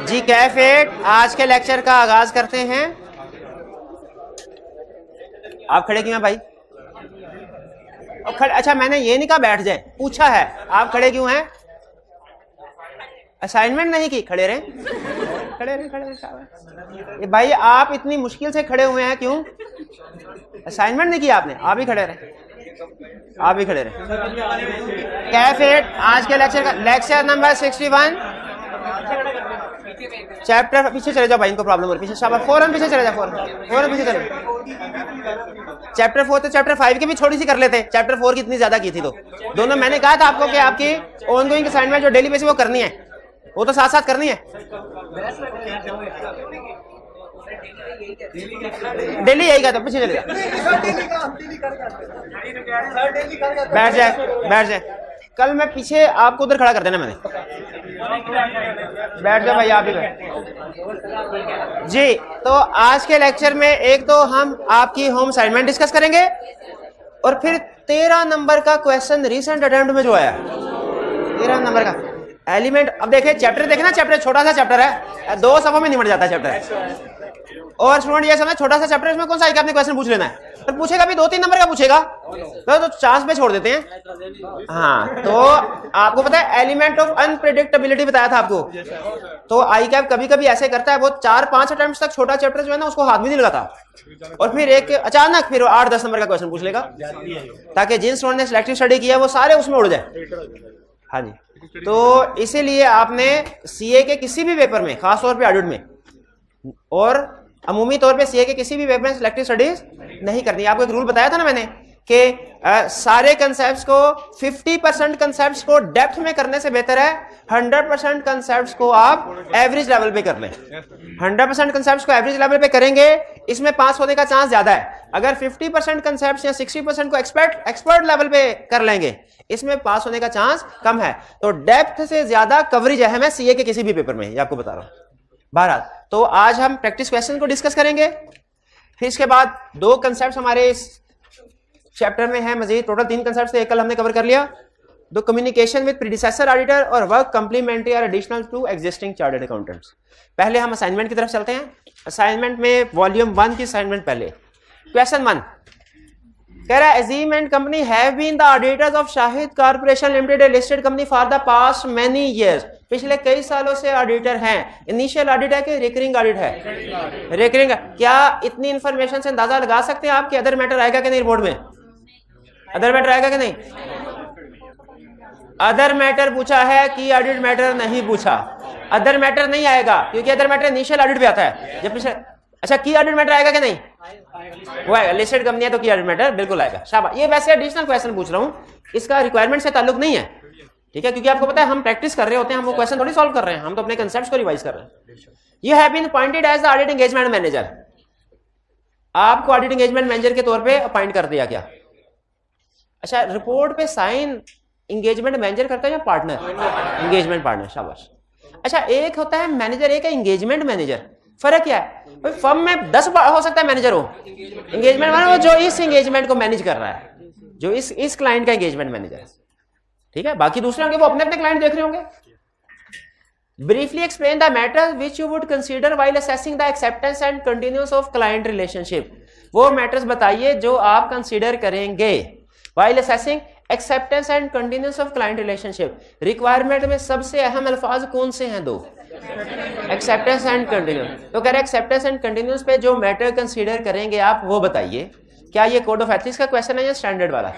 जी कैफेट, आज के लेक्चर का आगाज करते हैं। आप खड़े क्यों हैं भाई? अच्छा, मैंने ये नहीं कहा बैठ जाए, पूछा है आप खड़े क्यों हैं? असाइनमेंट नहीं की? खड़े रहें, खड़े रहें, खड़े रहें। ये भाई आप इतनी मुश्किल से खड़े हुए हैं क्यों? असाइनमेंट नहीं की आपने? आप ही खड़े रहें, आप भी खड़े रहे। कैफेट, आज के लेक्चर का लेक्चर नंबर 61। चैप्टर पीछे चले जाओ भाई, इनको प्रॉब्लम हो रही है। पीछे शाबाश, फौरन पीछे चले जाओ, फौरन पीछे चले। चैप्टर 4 तो चैप्टर 5 की भी छोटी सी कर लेते। चैप्टर 4 की इतनी ज्यादा की थी तो दोनों मैंने कहा था आपको कि आपकी ऑनगोइंग असाइनमेंट जो डेली बेसिस वो करनी है, वो तो साथ साथ करनी है। डेली यही का तो पीछे चले जाओ, बैठ जाए, बैठ जाए। कल मैं पीछे आपको उधर खड़ा कर देना मैंने। बैठ जाओ भाई, आप ही जी। तो आज के लेक्चर में एक तो हम आपकी होम असाइनमेंट डिस्कस करेंगे और फिर 13 नंबर का क्वेश्चन रिसेंट अटेम्प्ट में जो आया 13 नंबर का एलिमेंट। अब देखे चैप्टर, देखे ना, चैप्टर छोटा सा चैप्टर है, 2 सफों में निमट जाता है चैप्टर। और स्टूडेंट ये समझ छोटा सा चैप्टर, इसमें कौन सा आपने क्वेश्चन पूछ लेना है, तो पूछेगा भी 2-3 नंबर का पूछेगा, तो चांस पे छोड़ देते हैं। हाँ, तो आपको पता है एलिमेंट ऑफ अनप्रेडिक्टेबिलिटी बताया था आपको। तो आई कैप कभी कभी ऐसे करता है, वो 4-5 अटेम्प्ट तक छोटा चैप्टर जो है ना उसको हाथ भी नहीं लगाता, और फिर एक अचानक फिर 8-10 नंबर का क्वेश्चन पूछ लेगा, ताकि जिन स्टूडेंट ने सिलेक्टिव स्टडी किया है वो सारे उसमें उड़ जाए। हाँ जी, तो इसीलिए आपने सीए के किसी भी पेपर में, खासतौर पर ऑडिट में और अमूमी तौर पे सीए के किसी भी पेपर में सिलेक्टिव स्टडीज नहीं करनी। आपको एक रूल बताया था ना मैंने कि सारे कंसेप्ट्स को 50% कंसेप्ट्स को डेप्थ में करने से बेहतर है 100% कंसेप्ट्स को आप एवरेज लेवल पे कर लें। 100% कंसेप्ट्स को एवरेज लेवल पे करेंगे, इसमें पास होने का चांस ज्यादा है। अगर 50% कंसेप्ट्स या 60% को एक्सपर्ट लेवल पे कर लेंगे, इसमें पास होने का चांस कम है। तो डेप्थ से ज्यादा कवरेज है हमें सीए के किसी भी पेपर में, ये आपको बता रहा हूं। बहरहाल, तो आज हम प्रैक्टिस क्वेश्चन को डिस्कस करेंगे, फिर इसके बाद 2 कंसेप्ट हमारे इस चैप्टर में है मजीद। टोटल 3 कंसेप्ट थे, कल हमने कवर कर लिया। The communication with predecessor auditor और वर्क कंप्लीमेंट्री और additional to existing chartered accountants. पहले हम असाइनमेंट की तरफ चलते हैं। असाइनमेंट में वॉल्यूम 1 की असाइनमेंट पहले। क्वेश्चन 1 कह रहा है, Azeem and company have been the auditors of Shahid corporation limited, a listed company, for the past many years. पिछले कई सालों से ऑडिटर हैं। इनिशियल ऑडिट है कि रिकरिंग ऑडिट है? रिकरिंग। क्या इतनी इंफॉर्मेशन से अंदाजा लगा सकते हैं आप कि अदर मैटर आएगा कि नहीं रिपोर्ट में? अदर मैटर आएगा कि नहीं? अदर मैटर पूछा है कि ऑडिट मैटर नहीं पूछा। अदर मैटर नहीं आएगा क्योंकि अदर मैटर इनिशियल ऑडिट पे आता है। जब पिछले, अच्छा, की ऑडिट मैटर आएगा कि नहीं? वो आएगा। लिस्टेड कंपनी है तो की ऑडिट मैटर बिल्कुल आएगा। शाबाश। ये वैसे एडिशनल क्वेश्चन पूछ रहा हूं, इसका रिक्वायरमेंट से ताल्लुक नहीं है, ठीक है? क्योंकि आपको पता है हम प्रैक्टिस कर रहे होते हैं, हम वो क्वेश्चन थोड़ी सॉल्व कर रहे हैं, हम तो अपने कंसेप्ट्स को रिवाइज कर रहे हैं। You have been appointed as the audit engagement manager. आपको ऑडिट एंगेजमेंट मैनेजर के तौर पे अपॉइंट कर दिया गया। अच्छा, रिपोर्ट पे साइन एंगेजमेंट मैनेजर करता है या पार्टनर? Engagement partner. शाबाश। अच्छा, एक होता है मैनेजर, एक है एंगेजमेंट मैनेजर। फर्क क्या है? फर्म में 10 हो सकता है मैनेजर हो। एंगेजमेंट मैनेजर वो जो इस एंगेजमेंट को मैनेज कर रहा है, जो इस क्लाइंट का एंगेजमेंट मैनेजर है, ठीक है? बाकी दूसरे होंगे वो अपने अपने क्लाइंट देख रहे होंगे। Briefly explain the matters which you would consider while assessing the acceptance and continuous of client relationship. वो मैटर्स बताइए जो आप कंसीडर करेंगे while assessing acceptance and continuous of client relationship. Requirement में सबसे अहम अल्फाज कौन से हैं? 2, एक्सेप्टेंस एंड कंटिन्यूअस। तो कह रहे एक्सेप्टेंस एंड कंटिन्यूअस पे जो मैटर कंसीडर करेंगे आप वो बताइए। क्या ये कोड ऑफ एथिक्स का क्वेश्चन है या स्टैंडर्ड वाला?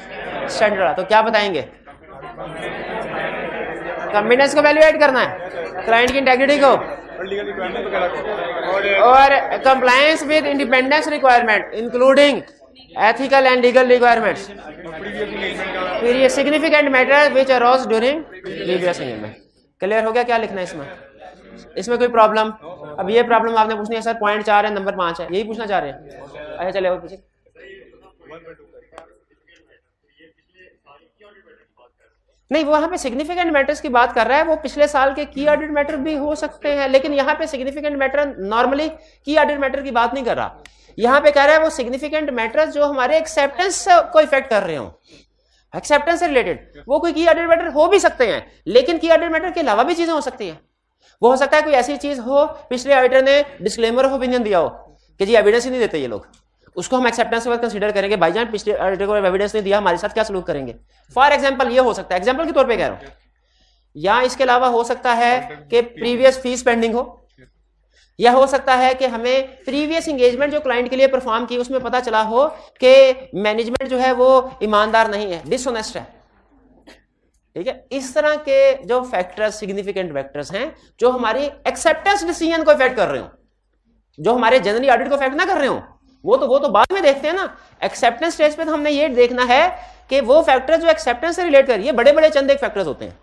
स्टैंडर्ड वाला। तो क्या बताएंगे? कंप्लीटनेस को वैल्यूएट करना है, क्लाइंट की इंटेग्रिटी को, और compliance with independence requirement including ethical and legal requirements. फिर ये significant matter which arise during previous engagement. Clear हो गया क्या लिखना है इसमें? इसमें कोई प्रॉब्लम? अब ये प्रॉब्लम आपने पूछनी है, सर पॉइंट 4 है, नंबर 5 है, यही पूछना चाह रहे हैं? अच्छा, चले और पूछिए। नहीं, वो यहाँ पे सिग्निफिकेंट मैटर्स की बात कर रहा है। वो पिछले साल के की ऑडिट मैटर भी हो सकते हैं, लेकिन यहाँ पे सिग्निफिकेंट मैटर नॉर्मली की ऑडिट मैटर की बात नहीं कर रहा। यहाँ पे कह रहा है वो सिग्निफिकेंट मैटर्स जो हमारे एक्सेप्टेंस को इफेक्ट कर रहे हो, एक्सेप्टेंस से रिलेटेड। वो कोई की ऑडिट मैटर हो भी सकते हैं, लेकिन की ऑडिट मैटर के अलावा भी चीजें हो सकती हैं। वो हो सकता है कोई ऐसी चीज हो, पिछले ऑडिटर ने डिस्क्लेमर ऑफ ओपिनियन दिया हो कि जी एविडेंस ही नहीं देते ये लोग, उसको हम एक्सेप्टेंस के बाद कंसीडर करेंगे, भाईजान पिछले ऑडिटर को एविडेंस नहीं दिया, हमारे साथ क्या सलूक करेंगे। फॉर एग्जांपल ये हो सकता है, एग्जांपल के तौर पे कह रहा हूं। या इसके अलावा हो सकता है कि प्रीवियस फीस पेंडिंग हो, या हो सकता है कि हमें प्रीवियस एंगेजमेंट जो क्लाइंट के लिए परफॉर्म की उसमें पता चला हो कि मैनेजमेंट जो है वो ईमानदार नहीं है, डिसऑनेस्ट है। ठीक है, इस तरह के जो फैक्टर्स, सिग्निफिकेंट फैक्टर्स हैं जो हमारी एक्सेप्टेंस डिसीजन को इफेक्ट कर रहे हो, जो हमारे जनरली ऑडिट को इफेक्ट ना कर रहे हो, वो तो बाद में देखते हैं ना। एक्सेप्टेंस स्टेज पे तो हमने ये देखना है कि वो फैक्टर जो एक्सेप्टेंस से रिलेट कर, ये बड़े बड़े चंद एक फैक्टर्स होते हैं।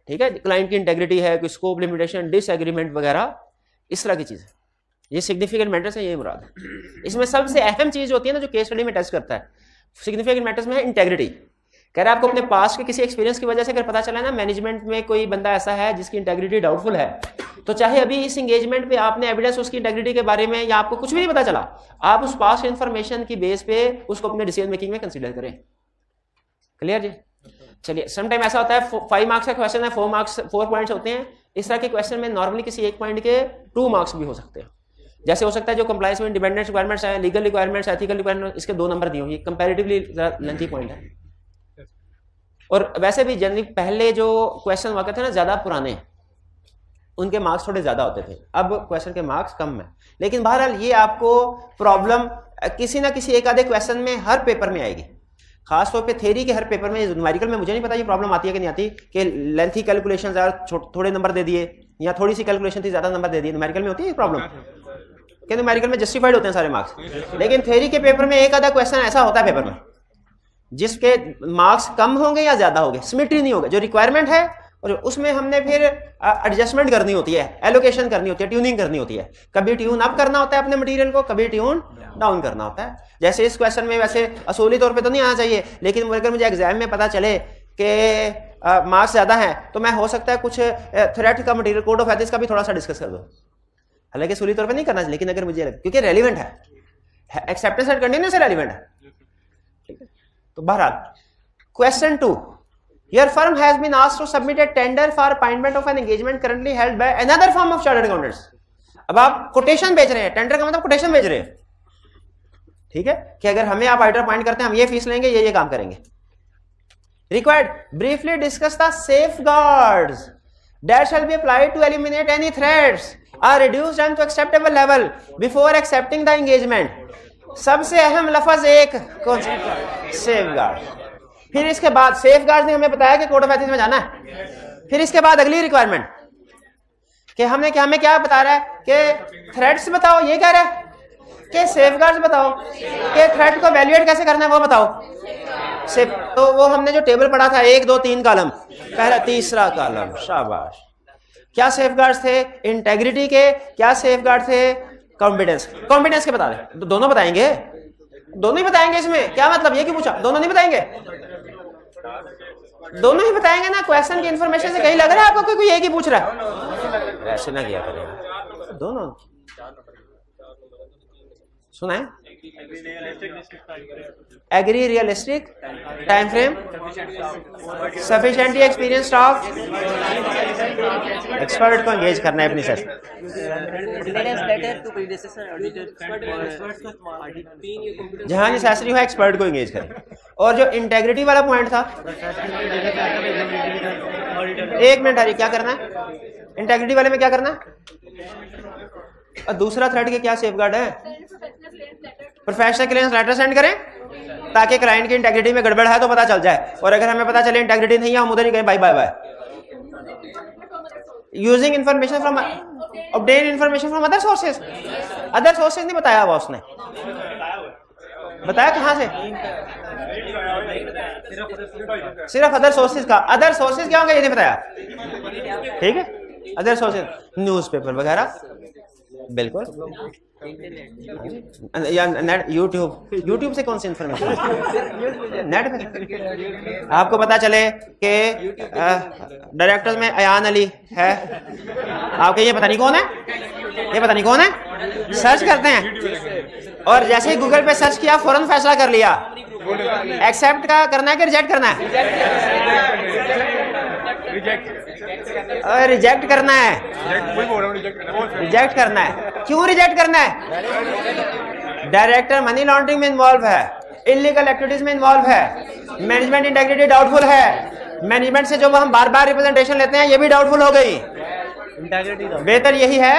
ठीक है, क्लाइंट की इंटेग्रिटी है, कोई स्कोप लिमिटेशन, डिसएग्रीमेंट वगैरह, इस तरह की चीज है। ये सिग्निफिकेंट मैटर्स है, ये मुराद है। इसमें सबसे अहम चीज होती है ना जो केस स्टडी में टेस्ट करता है सिग्निफिकेंट मैटर्स में, है इंटेग्रिटी। कह रहा है आपको अपने पास के किसी एक्सपीरियंस की वजह से अगर पता चला ना मैनेजमेंट में कोई बंदा ऐसा है जिसकी इंटेग्रिटी डाउटफुल है, तो चाहे अभी इस एंगेजमेंट पे आपने एविडेंस उसकी इंटेग्रिटी के बारे में या आपको कुछ भी नहीं पता चला, आप उस पास्ट इंफॉर्मेशन की बेस पे उसको अपने डिसीजन मेकिंग में कंसीडर करें। क्लियर जी? चलिए, सम टाइम ऐसा होता है 5 मार्क्स का क्वेश्चन है, 4 पॉइंट्स होते हैं। इस तरह के क्वेश्चन में नॉर्मली किसी एक पॉइंट के 2 मार्क्स भी हो सकते हैं। जैसे हो सकता है जो कंप्लायंस में इंडिपेंडेंस रिक्वायरमेंट्स है, लीगल रिक्वायरमेंट्स, एथिकल रिक्वायरमेंट्स, इसके 2 नंबर दिए हुए, कंपैरेटिवली लेंथी पॉइंट है। और वैसे भी जनरली पहले जो क्वेश्चन हुआ थे ना ज्यादा पुराने, उनके मार्क्स थोड़े ज्यादा होते थे, अब क्वेश्चन के मार्क्स कम है। लेकिन बहरहाल ये आपको प्रॉब्लम किसी ना किसी एक आधे क्वेश्चन में हर पेपर में आएगी, खासतौर पे थ्योरी के हर पेपर में। न्यूमेरिकल में मुझे नहीं पता ये प्रॉब्लम आती है कि नहीं आती, कि लेंथी कैलकुलेशन थोड़े नंबर दे दिए या थोड़ी सी कैलकुलेशन थी ज्यादा नंबर दे दिए। न्यूमेरिकल में होती है प्रॉब्लम कि न्यूमेरिकल में जस्टिफाइड होते हैं सारे मार्क्स, लेकिन थ्योरी के पेपर में एक आधा क्वेश्चन ऐसा होता है पेपर में जिसके मार्क्स कम होंगे या ज्यादा होंगे, सिमेट्री नहीं होगा जो रिक्वायरमेंट है, और उसमें हमने फिर एडजस्टमेंट करनी होती है, एलोकेशन करनी होती है, ट्यूनिंग करनी होती है। कभी ट्यून अप करना होता है अपने मटेरियल को, कभी ट्यून डाउन करना होता है। जैसे इस क्वेश्चन में वैसे असूली तौर पे तो नहीं आना चाहिए, लेकिन अगर मुझे एग्जाम में पता चले कि मार्क्स ज्यादा है तो मैं हो सकता है कुछ थ्रेट का मटेरियल, कोड ऑफ एथिक्स का भी थोड़ा सा डिस्कस कर दूं। हालांकि असूली तौर पर नहीं करना चाहिए, लेकिन अगर मुझे क्योंकि रेलिवेंट है, एक्सेप्टेंस एंड कंटिन्यूस रेलिवेंट है। ठीक है, तो बहरहाल question 2, your firm has been asked to submit a tender for appointment of an engagement currently held by another firm of chartered accountants। अब आप कोटेशन बेच रहे हैं, टेंडर का मतलब कोटेशन बेच रहे हैं। ठीक है, कि अगर हमें आप ऑडिटर अपॉइंट करते हैं, हम ये फीस लेंगे, ये काम करेंगे। Required briefly discuss the safeguards that shall be applied to eliminate any threats or reduce them to acceptable level before accepting the engagement। सबसे अहम लफ्ज एक कौन सा? सेफगार्ड। फिर इसके बाद सेफगार्ड ने हमें बताया कि कोड ऑफ एथिक्स में जाना है। फिर इसके बाद अगली रिक्वायरमेंट कि हमें क्या बता रहा है कि थ्रेट्स बताओ, ये कह रहा है कि सेफगार्ड्स बताओ, कि थ्रेट को वैल्यूएट कैसे करना है वो बताओ। सेफ तो वो हमने जो टेबल पढ़ा था 1 2 3 कॉलम, पहला तीसरा कॉलम, शाबाश। क्या सेफगार्ड्स थे? इंटेग्रिटी के। क्या सेफगार्ड थे? कॉम्पिटेंस के बता रहे, दोनों बताएंगे, दोनों ही बताएंगे। इसमें क्या मतलब, ये क्यों पूछा? दोनों नहीं बताएंगे, दोनों ही बताएंगे ना। क्वेश्चन की इंफॉर्मेशन से कहीं लग रहा है आपको कोई एक ही पूछ रहा है, ऐसे ना किया करेगा, दोनों सुना है। Agree realistic time frame, sufficiently experience staff, expert को एंगेज करना है अपनी सेशन। जहां नेसेसरी हो एक्सपर्ट को एंगेज करें। और जो इंटेग्रिटी वाला पॉइंट था, 1 मिनट हरी, क्या करना है इंटेग्रिटी वाले में, क्या करना है? और दूसरा थ्रेड के क्या सेफगार्ड है? प्रोफेशनल क्लियरेंस लेटर सेंड करें ताकि क्लाइंट की इंटेग्रिटी में गड़बड़ है तो पता चल जाए, और अगर हमें पता चले इंटेग्रिटी नहीं है हम उधर ही गए, bye bye bye. Using information from, obtain information from other sources. अदर सोर्सेज नहीं बताया हुआ उसने, बताया कहां से? सिर्फ अदर सोर्सेज का। अदर सोर्सेज क्या होंगे ये नहीं बताया। ठीक है, अदर सोर्सेज न्यूज़पेपर वगैरह, बिल्कुल, या नेट, यूट्यूब से कौन सी इंफॉर्मेशन? नेट पे आपको पता चले कि डायरेक्टर्स में अयान अली है, आपके ये पता नहीं कौन है, ये पता नहीं कौन है, सर्च करते हैं और जैसे ही गूगल पे सर्च किया फौरन फैसला कर लिया, एक्सेप्ट का करना है कि रिजेक्ट करना है। रिजेक्ट करना है, रिजेक्ट करना है। क्यों रिजेक्ट करना है? डायरेक्टर मनी लॉन्ड्रिंग में इन्वॉल्व है, इलीगल एक्टिविटीज में इन्वॉल्व है, मैनेजमेंट इंटेग्रिटी डाउटफुल है, मैनेजमेंट से जो हम बार बार रिप्रेजेंटेशन लेते हैं ये भी डाउटफुल हो गई। बेहतर यही है।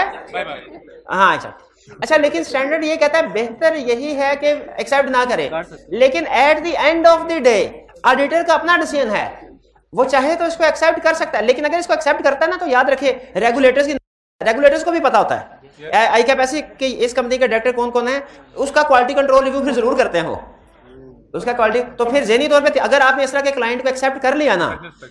हाँ अच्छा, लेकिन स्टैंडर्ड ये कहता है बेहतर यही है कि एक्सेप्ट ना करे, लेकिन at the end of the day auditor का अपना डिसीजन है, वो चाहे तो इसको एक्सेप्ट कर सकता है, लेकिन अगर इसको एक्सेप्ट करता है ना तो याद रखिए रेगुलेटर्स को भी पता होता है आई कैप ऐसी कि इस कंपनी के डायरेक्टर कौन कौन है, उसका क्वालिटी कंट्रोल रिव्यू फिर जरूर करते हैं वो, उसका क्वालिटी। तो फिर ज़हनी तौर पे अगर आपने इस तरह के क्लाइंट को एक्सेप्ट कर लिया ना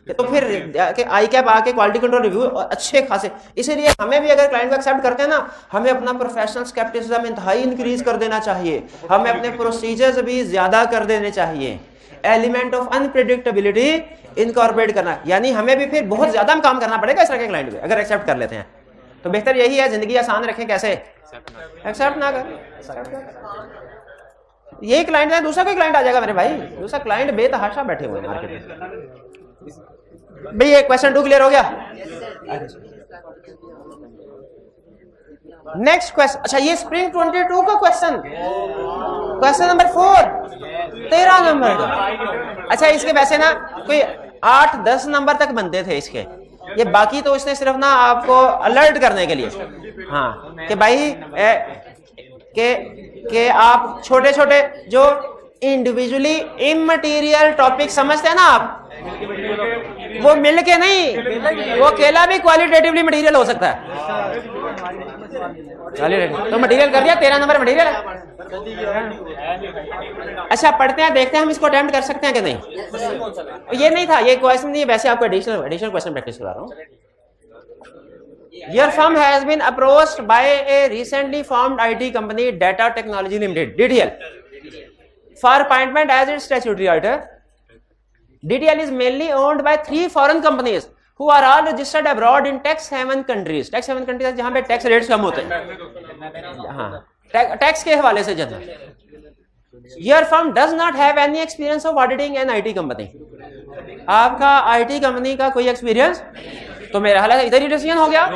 तो फिर आई कैप आके क्वालिटी कंट्रोल रिव्यू अच्छे खासे। इसीलिए हमें भी अगर क्लाइंट को एक्सेप्ट करते हैं ना, हमें अपना प्रोफेशनल स्केप्टिसिज्म इंतहाई इंक्रीज कर देना चाहिए, हमें अपने प्रोसीजर्स भी ज्यादा कर देने चाहिए, एलिमेंट ऑफ अनप्रेडिक्टेबिलिटी इनकॉर्पोरेट करना, यानी हमें भी फिर बहुत ज्यादा काम करना पड़ेगा इस तरह के क्लाइंट पे अगर एक्सेप्ट कर लेते हैं। तो बेहतर यही है जिंदगी आसान रखें, कैसे एक्सेप्ट ना करें। यही क्लाइंट है, दूसरा कोई क्लाइंट आ जाएगा मेरे भाई, दूसरा क्लाइंट बेतहाशा बैठे हुए हैं मार्केट में। भाई ये क्वेश्चन 2 क्लियर हो गया। नेक्स्ट क्वेश्चन, अच्छा ये स्प्रिंग 22 का क्वेश्चन नंबर 4, 13 नंबर का। अच्छा इसके वैसे ना कोई 8-10 नंबर तक बनते थे इसके, ये बाकी तो इसने सिर्फ ना आपको अलर्ट करने के लिए, हाँ कि भाई के आप छोटे छोटे जो इंडिविजुअली इमटेरियल टॉपिक समझते हैं ना आप, वो मिल के नहीं, वो अकेला भी क्वालिटेटिवली मटेरियल हो सकता है। तो मटेरियल कर दिया, 13 नंबर मटेरियल है। अच्छा पढ़ते हैं, देखते हैं हम इसको अटेम्प्ट कर सकते हैं कि नहीं। ये नहीं था, ये क्वेश्चन नहीं, वैसे आपको एडिशनल क्वेश्चन प्रैक्टिस करा रहा हूँ। Your firm has been approached by a recently formed IT company, Data Technology Limited (DTL), for appointment as its statutory auditor. DTL is mainly owned by 3 foreign companies who are all registered abroad in tax haven countries. Tax haven countries जहाँ पे tax rates कम होते हैं, हाँ tax के हवाले से ज़्यादा। Your firm does not have any experience of auditing an IT company. आपका IT कंपनी का कोई एक्सपीरियंस, तो मेरा हाल इधर ही डिसीजन हो गया।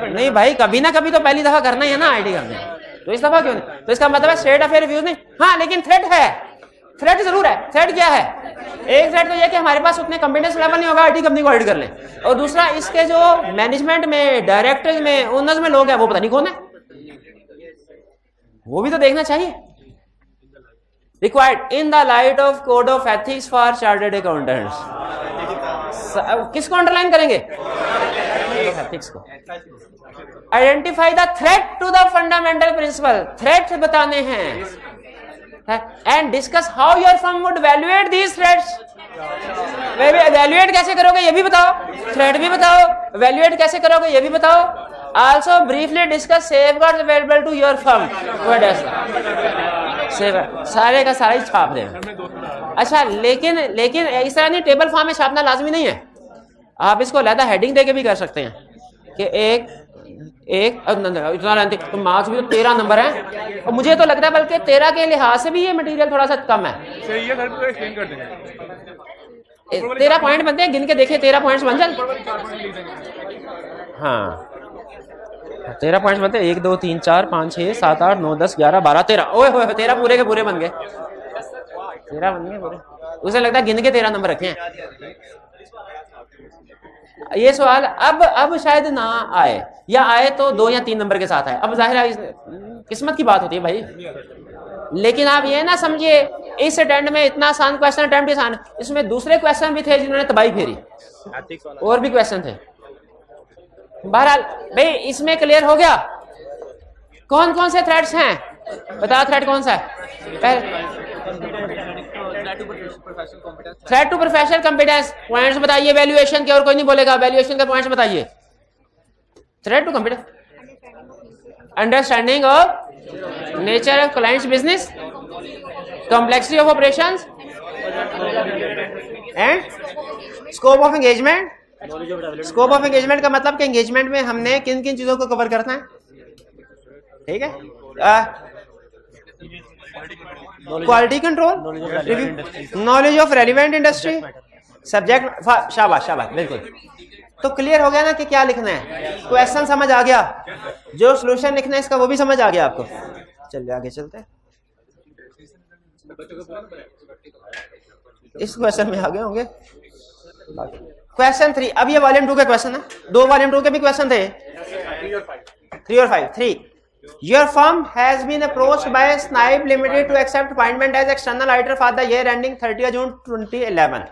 नहीं भाई, कभी ना कभी तो पहली दफा करना ही है ना आईटी करने, तो इस दफा क्यों नहीं? तो इसका मतलब है स्टेट अफेयर रिव्यूज नहीं। हाँ लेकिन थ्रेट है, थ्रेट जरूर है। थ्रेट क्या है? एक थ्रेट तो यह कि हमारे पास उतने कॉम्पिटेंस लेवल नहीं होगा आईटी कंपनी को ऑडिट कर ले, और दूसरा इसके जो मैनेजमेंट में, डायरेक्टर्स में, ओनर्स में लोग हैं वो पता नहीं कौन है, वो भी तो देखना चाहिए। Required in the light of code of ethics for chartered accountants. किसको अंडरलाइन करेंगे? एथिक्स को। Identify the threat to the fundamental principle, threat बताने हैं, and discuss how your firm would evaluate these threats. Evaluate कैसे करोगे ये भी बताओ, थ्रेट भी बताओ, वैल्यूएट कैसे करोगे ये भी बताओ। Also briefly discuss safeguards available to your firm. सारे का सारा ही छाप दे। अच्छा लेकिन इस तरह नहीं, टेबल फॉर्म में छापना लाजमी नहीं है, आप इसको अलग हेडिंग देके भी कर सकते हैं कि एक इतना तो मार्क्स भी तो 13 नंबर है, और मुझे तो लगता है बल्कि 13 के लिहाज से भी ये मटेरियल थोड़ा सा कम है। 13 पॉइंट बनते हैं, गिन के देखिए 13 पॉइंट्स बन जाए। हाँ 13 पॉइंट्स बनते हैं, 1 2 3 4 5 6 7 8 9 10 11 12 13। ओए होए 13 पूरे के पूरे बन गए, 13 बन गए पूरे। उसे लगता है गिन के 13 नंबर रखे हैं। ये सवाल अब शायद ना आए, या आए तो 2 या 3 नंबर के साथ आए। अब जाहिर है किस्मत की बात होती है भाई, लेकिन आप ये ना समझिए इस अटेम्प्ट में इतना आसान क्वेश्चन, अटेम्प्ट आसान, इसमें दूसरे क्वेश्चन भी थे जिन्होंने तबाही फेरी, और भी क्वेश्चन थे। बहरहाल भाई इसमें क्लियर हो गया कौन कौन से थ्रेड्स हैं। बताओ थ्रेड कौन सा है? Threat to professional competence. Points बताइए वैल्यूएशन के, और कोई नहीं बोलेगा, वैल्यूएशन के पॉइंट्स बताइए। Threat to competence, understanding of nature of client's business, complexity of operations and scope of engagement. Scope of engagement का मतलब कि एंगेजमेंट में हमने किन किन चीजों को कवर करना है, ठीक है। Quality control, knowledge of relevant industry, subject, शाबाश शाबाश, बिल्कुल। तो क्लियर हो गया ना कि क्या लिखना है, क्वेश्चन समझ आ गया, जो सॉल्यूशन लिखना है इसका वो भी समझ आ गया आपको। चलिए आगे चलते हैं, इस क्वेश्चन में आगे होंगे। क्वेश्चन 3, अब ये वॉल्यूम 2 का क्वेश्चन है, 2 वॉल्यूम 2 के भी क्वेश्चन थे, 3 और 5। 3, your firm has been approached by Snipe Limited to accept appointment as external auditor for the year ending 30 June 2011।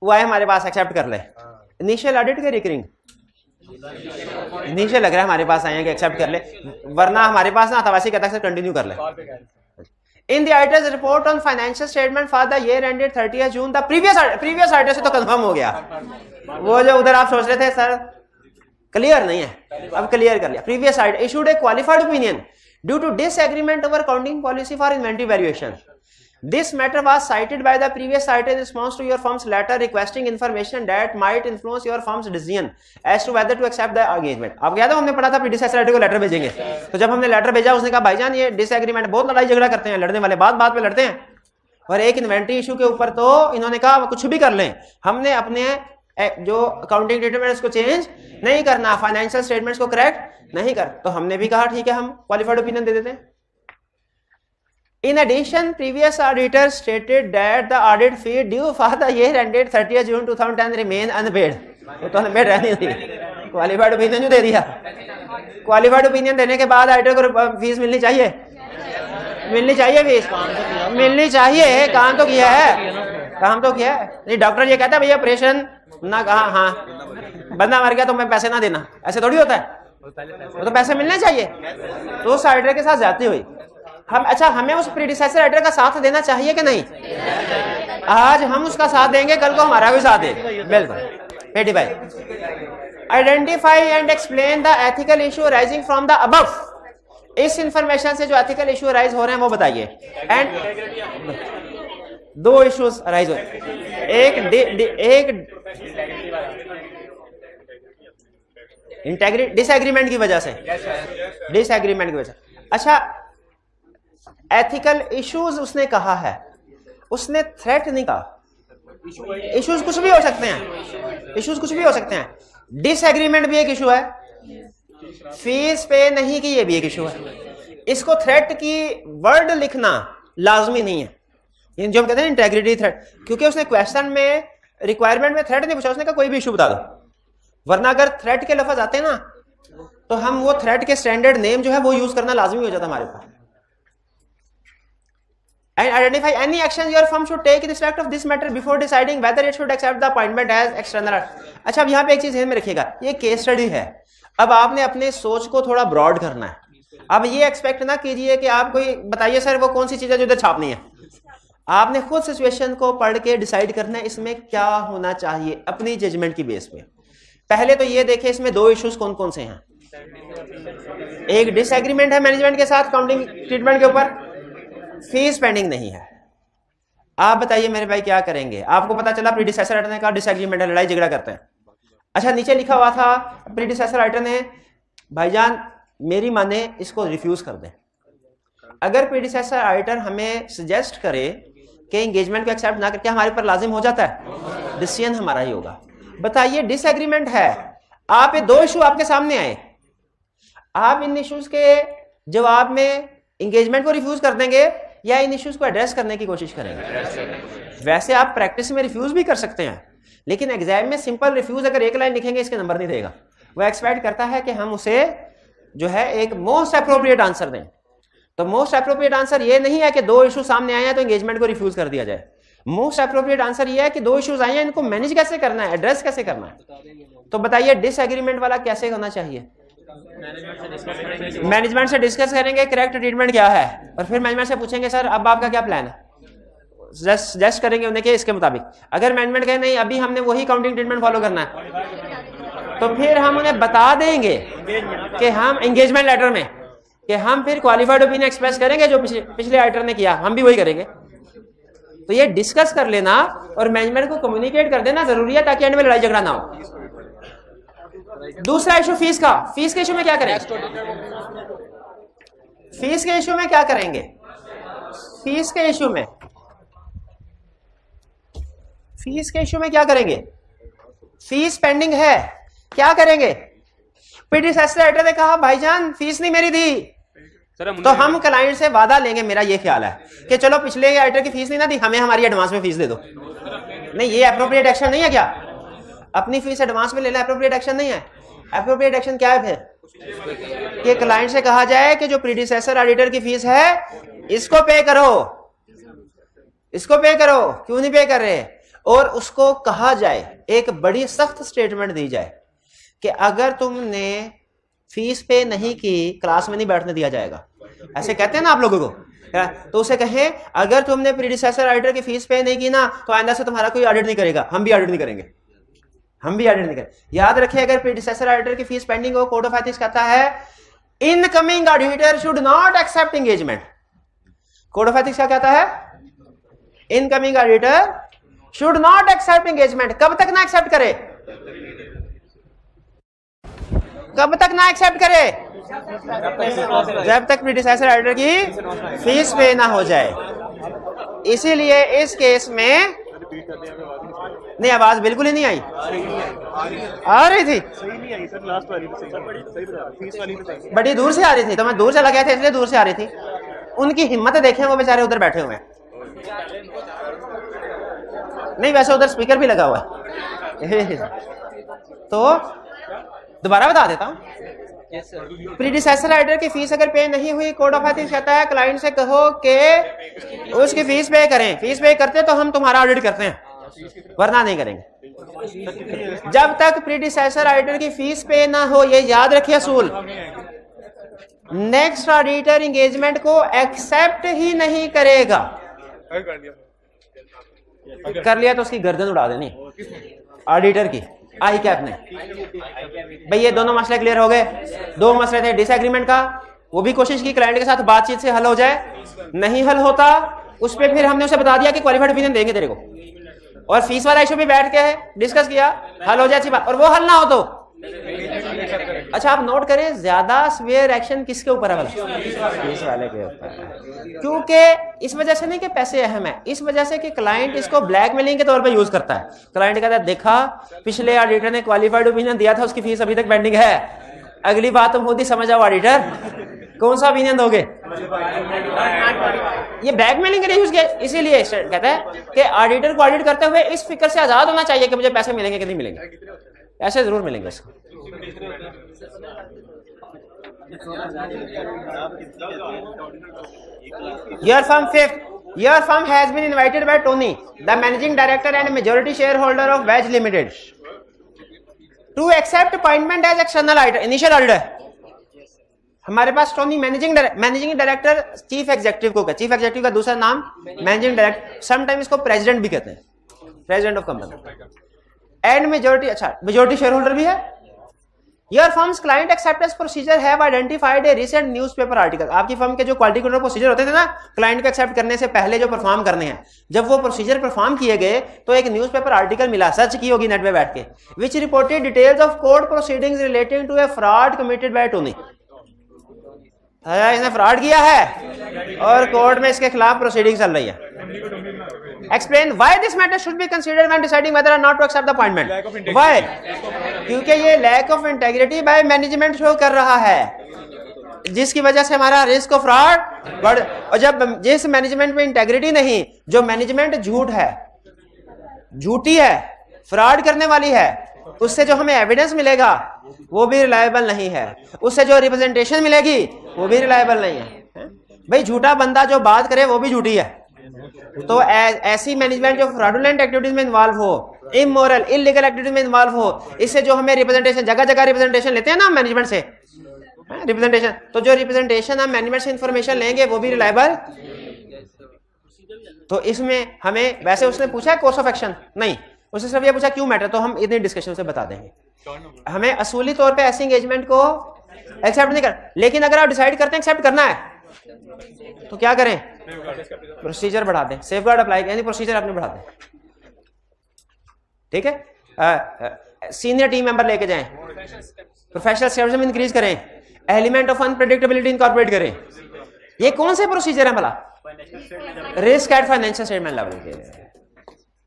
वो आए हमारे पास, एक्सेप्ट कर ले। इनिशियल ऑडिट के रिकरिंग इनिशियल लग रहा है हमारे पास आए हैं कि एक्सेप्ट कर ले, वरना हमारे पास ना अथवासी कहता है कंटिन्यू कर ले। In the auditors report on financial statement for the year ended 30 June the previous auditor से तो कंफर्म हो गया, वो जो उधर आप सोच रहे थे सर क्लियर नहीं है, अब क्लियर कर लिया। Previous auditor issued a qualified opinion due to disagreement over accounting policy for inventory valuation. This matter was cited by the previous auditor in response to your firm's letter requesting information that might influence your firm's decision as to whether to accept the engagement। अब याद है हमने पढ़ा था predecessor auditor को letter भेजेंगे, तो जब हमने लेटर भेजा उसने कहा भाईजान ये डिसएग्रीमेंट, बहुत लड़ाई झगड़ा करते हैं, लड़ने वाले बात बात पे लड़ते हैं, और एक इन्वेंटरी इशू के ऊपर तो इन्होंने कहा कुछ भी कर लें, हमने अपने जो अकाउंटिंग ट्रीटमेंट उसको चेंज नहीं करना, फाइनेंशियल स्टेटमेंट्स को करेक्ट नहीं कर, तो हमने भी कहा ठीक है हम क्वालिफाइड ओपिनियन दे देते हैं। In addition, previous auditor stated that the audit fee due for the year ended 30 June 2010 remain unpaid। वो तो अनपेड रहनी थी, क्वालिफाइड ओपिनियन जो दे दिया। क्वालिफाइड ओपिनियन देने के बाद ऑडिटर को फीस मिलनी चाहिए, मिलनी चाहिए फीस, मिलनी चाहिए। काम तो किया है, काम तो किया है। नहीं डॉक्टर ये कहता है भैया ऑपरेशन ना कहा, हाँ बंदा मर गया तो मैं पैसे ना देना, ऐसे थोड़ी होता है, वो तो पैसे मिलने चाहिए। तो उस ऑडिटर के साथ जाती हुई हम, अच्छा हमें उस प्रीडिसेसर ऑडिटर का साथ देना चाहिए कि नहीं? आज हम उसका साथ देंगे, कल को हमारा भी साथ देंगे, बिल्कुल। 85 identify and explain the ethical issue rising from the above. इस इंफॉर्मेशन से जो एथिकल इशू राइज हो रहे हैं वो बताइए। एंड 2 इश्यूज राइज हो, एक इंटेग्रिटी डिसएग्रीमेंट की वजह से, डिसएग्रीमेंट की वजह। अच्छा एथिकल इश्यूज उसने कहा है, उसने थ्रेट नहीं कहा। इश्यूज कुछ भी हो सकते हैं, इश्यूज कुछ भी हो सकते हैं। डिसएग्रीमेंट भी एक इशू है, फीस पे नहीं की ये भी एक इशू है। इसको थ्रेट की वर्ड लिखना लाजमी नहीं है, ये जो हम कहते हैं इंटेग्रिटी थ्रेट, क्योंकि उसने क्वेश्चन में रिक्वायरमेंट में थ्रेट नहीं पूछा, उसने कहा कोई भी इशू बता दो, वरना अगर थ्रेट के लफ्ज आते हैं ना तो हम वो थ्रेट के स्टैंडर्ड नेम जो है वो यूज करना लाजमी हो जाता हमारे पास। And identify any action your firm should take in respect of this matter before deciding whether it should accept the appointment as external। अच्छा अब यहाँ पे एक चीज ध्यान में रखिएगा, ये केस स्टडी है, अब आपने अपने सोच को थोड़ा ब्रॉड करना है। अब ये एक्सपेक्ट ना कीजिए कि आप कोई बताइए सर वो कौन सी चीज है जो इधर छापनी है, आपने खुद सिचुएशन को पढ़ के डिसाइड करना है इसमें क्या होना चाहिए अपनी जजमेंट की बेस पे। पहले तो ये देखें इसमें 2 इश्यूज कौन कौन से हैं। एक डिसएग्रीमेंट है मैनेजमेंट के साथ अकाउंटिंग ट्रीटमेंट के ऊपर, फीस पेंडिंग नहीं है। आप बताइए मेरे भाई क्या करेंगे? आपको पता चला प्रीडिसेसर ऑडिटर ने कहा डिसएग्रीमेंट है, लड़ाई झगड़ा करते हैं। अच्छा नीचे लिखा हुआ था प्रीडिसेसर ऑडिटर ने भाईजान मेरी माने इसको रिफ्यूज कर दें। अगर प्रीडिसेसर ऑडिटर हमें सजेस्ट करे कि एंगेजमेंट को एक्सेप्ट ना करके हमारे पर लाजिम हो जाता है, डिसीजन हमारा ही होगा। बताइए डिसएग्रीमेंट है, आप ये 2 इशू आपके सामने आए, आप इन इश्यूज के जवाब में एंगेजमेंट को रिफ्यूज कर देंगे या इन इश्यूज को एड्रेस करने की कोशिश करेंगे? वैसे आप प्रैक्टिस में रिफ्यूज भी कर सकते हैं, लेकिन एग्जाम में सिंपल रिफ्यूज अगर एक लाइन लिखेंगे इसके नंबर नहीं देगा। वो एक्सपेक्ट करता है कि हम उसे जो है एक मोस्ट अप्रोप्रिएट आंसर दें। तो मोस्ट अप्रोप्रिएट आंसर ये नहीं है कि 2 इशू सामने आए हैं तो एंगेजमेंट को रिफ्यूज कर दिया जाए। मोस्ट अप्रोप्रिएट आंसर ये है कि 2 इश्यूज आए हैं, इनको मैनेज कैसे करना है, एड्रेस कैसे करना है। तो बताइए डिसएग्रीमेंट वाला कैसे होना चाहिए? मैनेजमेंट से डिस्कस करेंगे करेक्ट ट्रीटमेंट क्या है, और फिर मैनेजमेंट से पूछेंगे सर अब आपका क्या प्लान है, सजेस्ट करेंगे उन्हें कि इसके मुताबिक। अगर मैनेजमेंट कहे नहीं अभी हमने वही अकाउंटिंग ट्रीटमेंट फॉलो करना है, तो फिर हम उन्हें बता देंगे कि हम एंगेजमेंट लेटर में कि हम फिर क्वालिफाइड ओपिनियन एक्सप्रेस करेंगे जो पिछले ऑडिटर ने किया, हम भी वही करेंगे। तो ये डिस्कस कर लेना और मैनेजमेंट को कम्युनिकेट कर देना जरूरी है ताकि एंड में लड़ाई झगड़ा ना हो। दूसरा इशू फीस का। फीस के इशू में क्या करेंगे? फीस के इशू में क्या करेंगे? फीस के इशू में फीस के इश्यू में क्या करेंगे? फीस पेंडिंग है, क्या करेंगे? प्रीडिसेसर राइटर ने कहा भाईजान फीस नहीं मेरी दी, तो हम क्लाइंट से वादा लेंगे, मेरा ये ख्याल है कि चलो पिछले राइटर की फीस नहीं ना दी, हमें हमारी एडवांस में फीस दे दो। नहीं, ये एप्रोप्रिएट एक्शन नहीं है क्या? अपनी फीस एडवांस में लेना एप्रोप्रिएट एक्शन नहीं है। एप्रोप्रिएट एक्शन क्या है फिर? कि क्लाइंट से कहा जाए कि जो प्रीडिसेसर ऑडिटर की फीस है इसको पे करो, इसको पे करो, क्यों नहीं पे कर रहे? और उसको कहा जाए, एक बड़ी सख्त स्टेटमेंट दी जाए कि अगर तुमने फीस पे नहीं की क्लास में नहीं बैठने दिया जाएगा। ऐसे कहते हैं ना आप लोगों को, तो उसे कहें अगर तुमने प्रीडिसेसर ऑडिटर की फीस पे नहीं की ना तो आइंदा से तुम्हारा कोई ऑडिट नहीं करेगा, हम भी ऑडिट नहीं करेंगे, हम भी ऑडिट नहीं करेंगे। याद रखिए, अगर प्रीडिसेसर ऑडिटर की फीस पेंडिंग हो, कोड ऑफ एथिक्स कहता है incoming auditor should not accept engagement. Code of ethics क्या कहता है? Incoming auditor should not accept engagement. कब तक ना एक्सेप्ट करे? कब तक ना एक्सेप्ट करे? जब तक प्रीडिसेसर ऑडिटर की फीस पे ना हो जाए। इसीलिए इस केस में नहीं, आवाज बिल्कुल ही नहीं आई, आ रही थी बड़ी दूर से आ रही थी, तो मैं दूर चला गया था इसलिए दूर से आ रही थी। उनकी हिम्मत देखें, वो बेचारे उधर बैठे हुए हैं। नहीं, वैसे उधर स्पीकर भी लगा हुआ है। तो दोबारा बता देता हूं, प्रीडिसेसर ऑडिटर की फीस अगर पे नहीं हुई, कोड ऑफ एथिक्स कहता है क्लाइंट से कहो कि उसकी फीस पे करें, फीस पे करते तो हम तुम्हारा ऑडिट करते हैं, वरना नहीं करेंगे। जब तक प्रीडिसेसर ऑडिटर की फीस पे ना हो, ये याद रखिए असूल, नेक्स्ट ऑडिटर एंगेजमेंट को एक्सेप्ट ही नहीं करेगा। कर लिया तो उसकी गर्दन उड़ा देनी ऑडिटर की, आई कैप ने। भाई ये दोनों मसले क्लियर हो गए। दो मसले थे डिसएग्रीमेंट का, वो भी कोशिश की क्लाइंट के साथ बातचीत से हल हो जाए, नहीं हल होता उस पर फिर हमने उसे बता दिया कि क्वालिफाइड ओपिनियन देंगे तेरे को, और फीस वाला इशू भी बैठ के डिस्कस किया, हल हो जाए अच्छी बात। और वो हल ना हो तो अच्छा आप नोट करें, ज्यादा स्वेयर एक्शन किसके ऊपर है? फीस वाले के ऊपर। क्योंकि इस वजह से नहीं कि पैसे अहम है, इस वजह से कि क्लाइंट इसको ब्लैकमेलिंग के तौर पे यूज करता है। क्लाइंट कहता है देखा पिछले ऑडिटर ने क्वालिफाइड ओपिनियन दिया था, उसकी फीस अभी तक पेंडिंग है, अगली बात तुम खुद ही समझ जाओ ऑडिटर, कौन सा ओपिनियन दोगे? ये ब्लैकमेलिंग के लिए यूज किया। इसीलिए कहता है कि ऑडिटर को ऑडिट करते हुए इस फिक्र से आजाद होना चाहिए कि मुझे पैसे मिलेंगे कि नहीं मिलेंगे, ऐसे जरूर मिलेंगे इसको। Your firm fifth, your firm has been invited by Tony, the managing director and majority shareholder of Wedge Limited, to accept appointment as external auditor, initial auditor। हमारे पास Tony managing director chief executive को, chief executive का दूसरा नाम managing director, sometime इसको president भी कहते हैं, president of company, and majority, अच्छा मेजॉरिटी शेयर होल्डर भी है। Your firm's client acceptance procedure have identified a recent newspaper article। आपकी फर्म के जो क्वालिटी कंट्रोल प्रोसीजर होते थे ना, क्लाइंट को एक्सेप्ट करने से पहले जो परफॉर्म करने हैं, जब वो प्रोसीजर परफॉर्म किए गए तो एक न्यूज़पेपर आर्टिकल मिला, सर्च की होगी नेट पे बैठ के, which reported details of court proceedings relating to a fraud committed by Tony. इसने फ्रॉड किया है और कोर्ट में इसके खिलाफ प्रोसीडिंग चल रही है। Explain why this matter should be considered when deciding whether or not to accept the appointment। Why? क्योंकि ये lack of integrity by management show कर रहा है, जिसकी वजह से हमारा रिस्क ऑफ फ्रॉड बढ़। और जब जिस मैनेजमेंट में इंटेग्रिटी नहीं, जो मैनेजमेंट झूठ है, झूठी है, फ्रॉड करने वाली है, उससे जो हमें एविडेंस मिलेगा वो भी रिलायबल नहीं है, उससे जो रिप्रेजेंटेशन मिलेगी वो भी रिलायबल नहीं है। भाई झूठा बंदा जो बात करे वो भी झूठी है। तो ऐसी मैनेजमेंट जो फ्रॉडुलेंट एक्टिविटीज में इन्वॉल्व हो, इमोरल इलीगल एक्टिविटीज में इन्वॉल्व हो, इससे जो हमें रिप्रेजेंटेशन, जगह जगह रिप्रेजेंटेशन लेते हैं ना मैनेजमेंट से, रिप्रेजेंटेशन, तो जो रिप्रेजेंटेशन हम मैनेजमेंट से इंफॉर्मेशन लेंगे वो भी रिलायबल। तो इसमें हमें, वैसे उसने पूछा है कोर्स ऑफ एक्शन, नहीं, उसने सिर्फ ये पूछा क्यों मैटर, तो हम इतनी डिस्कशन से बता देंगे। हमें असूली तौर पे ऐसी एंगेजमेंट को एक्सेप्ट नहीं कर, लेकिन अगर आप डिसाइड करते हैं एक्सेप्ट करना है तो क्या करें? प्रोसीजर बढ़ा दें, सेफगार्ड अप्लाई, यानी प्रोसीजर अपने बढ़ा दें, ठीक है। सीनियर टीम मेंबर लेके जाएं, प्रोफेशनल सर्विस में इंक्रीज करें, एलिमेंट ऑफ अनप्रेडिक्टेबिलिटी इनकॉर्पोरेट करें। ये कौन से प्रोसीजर है भला? Risk at financial statement level के।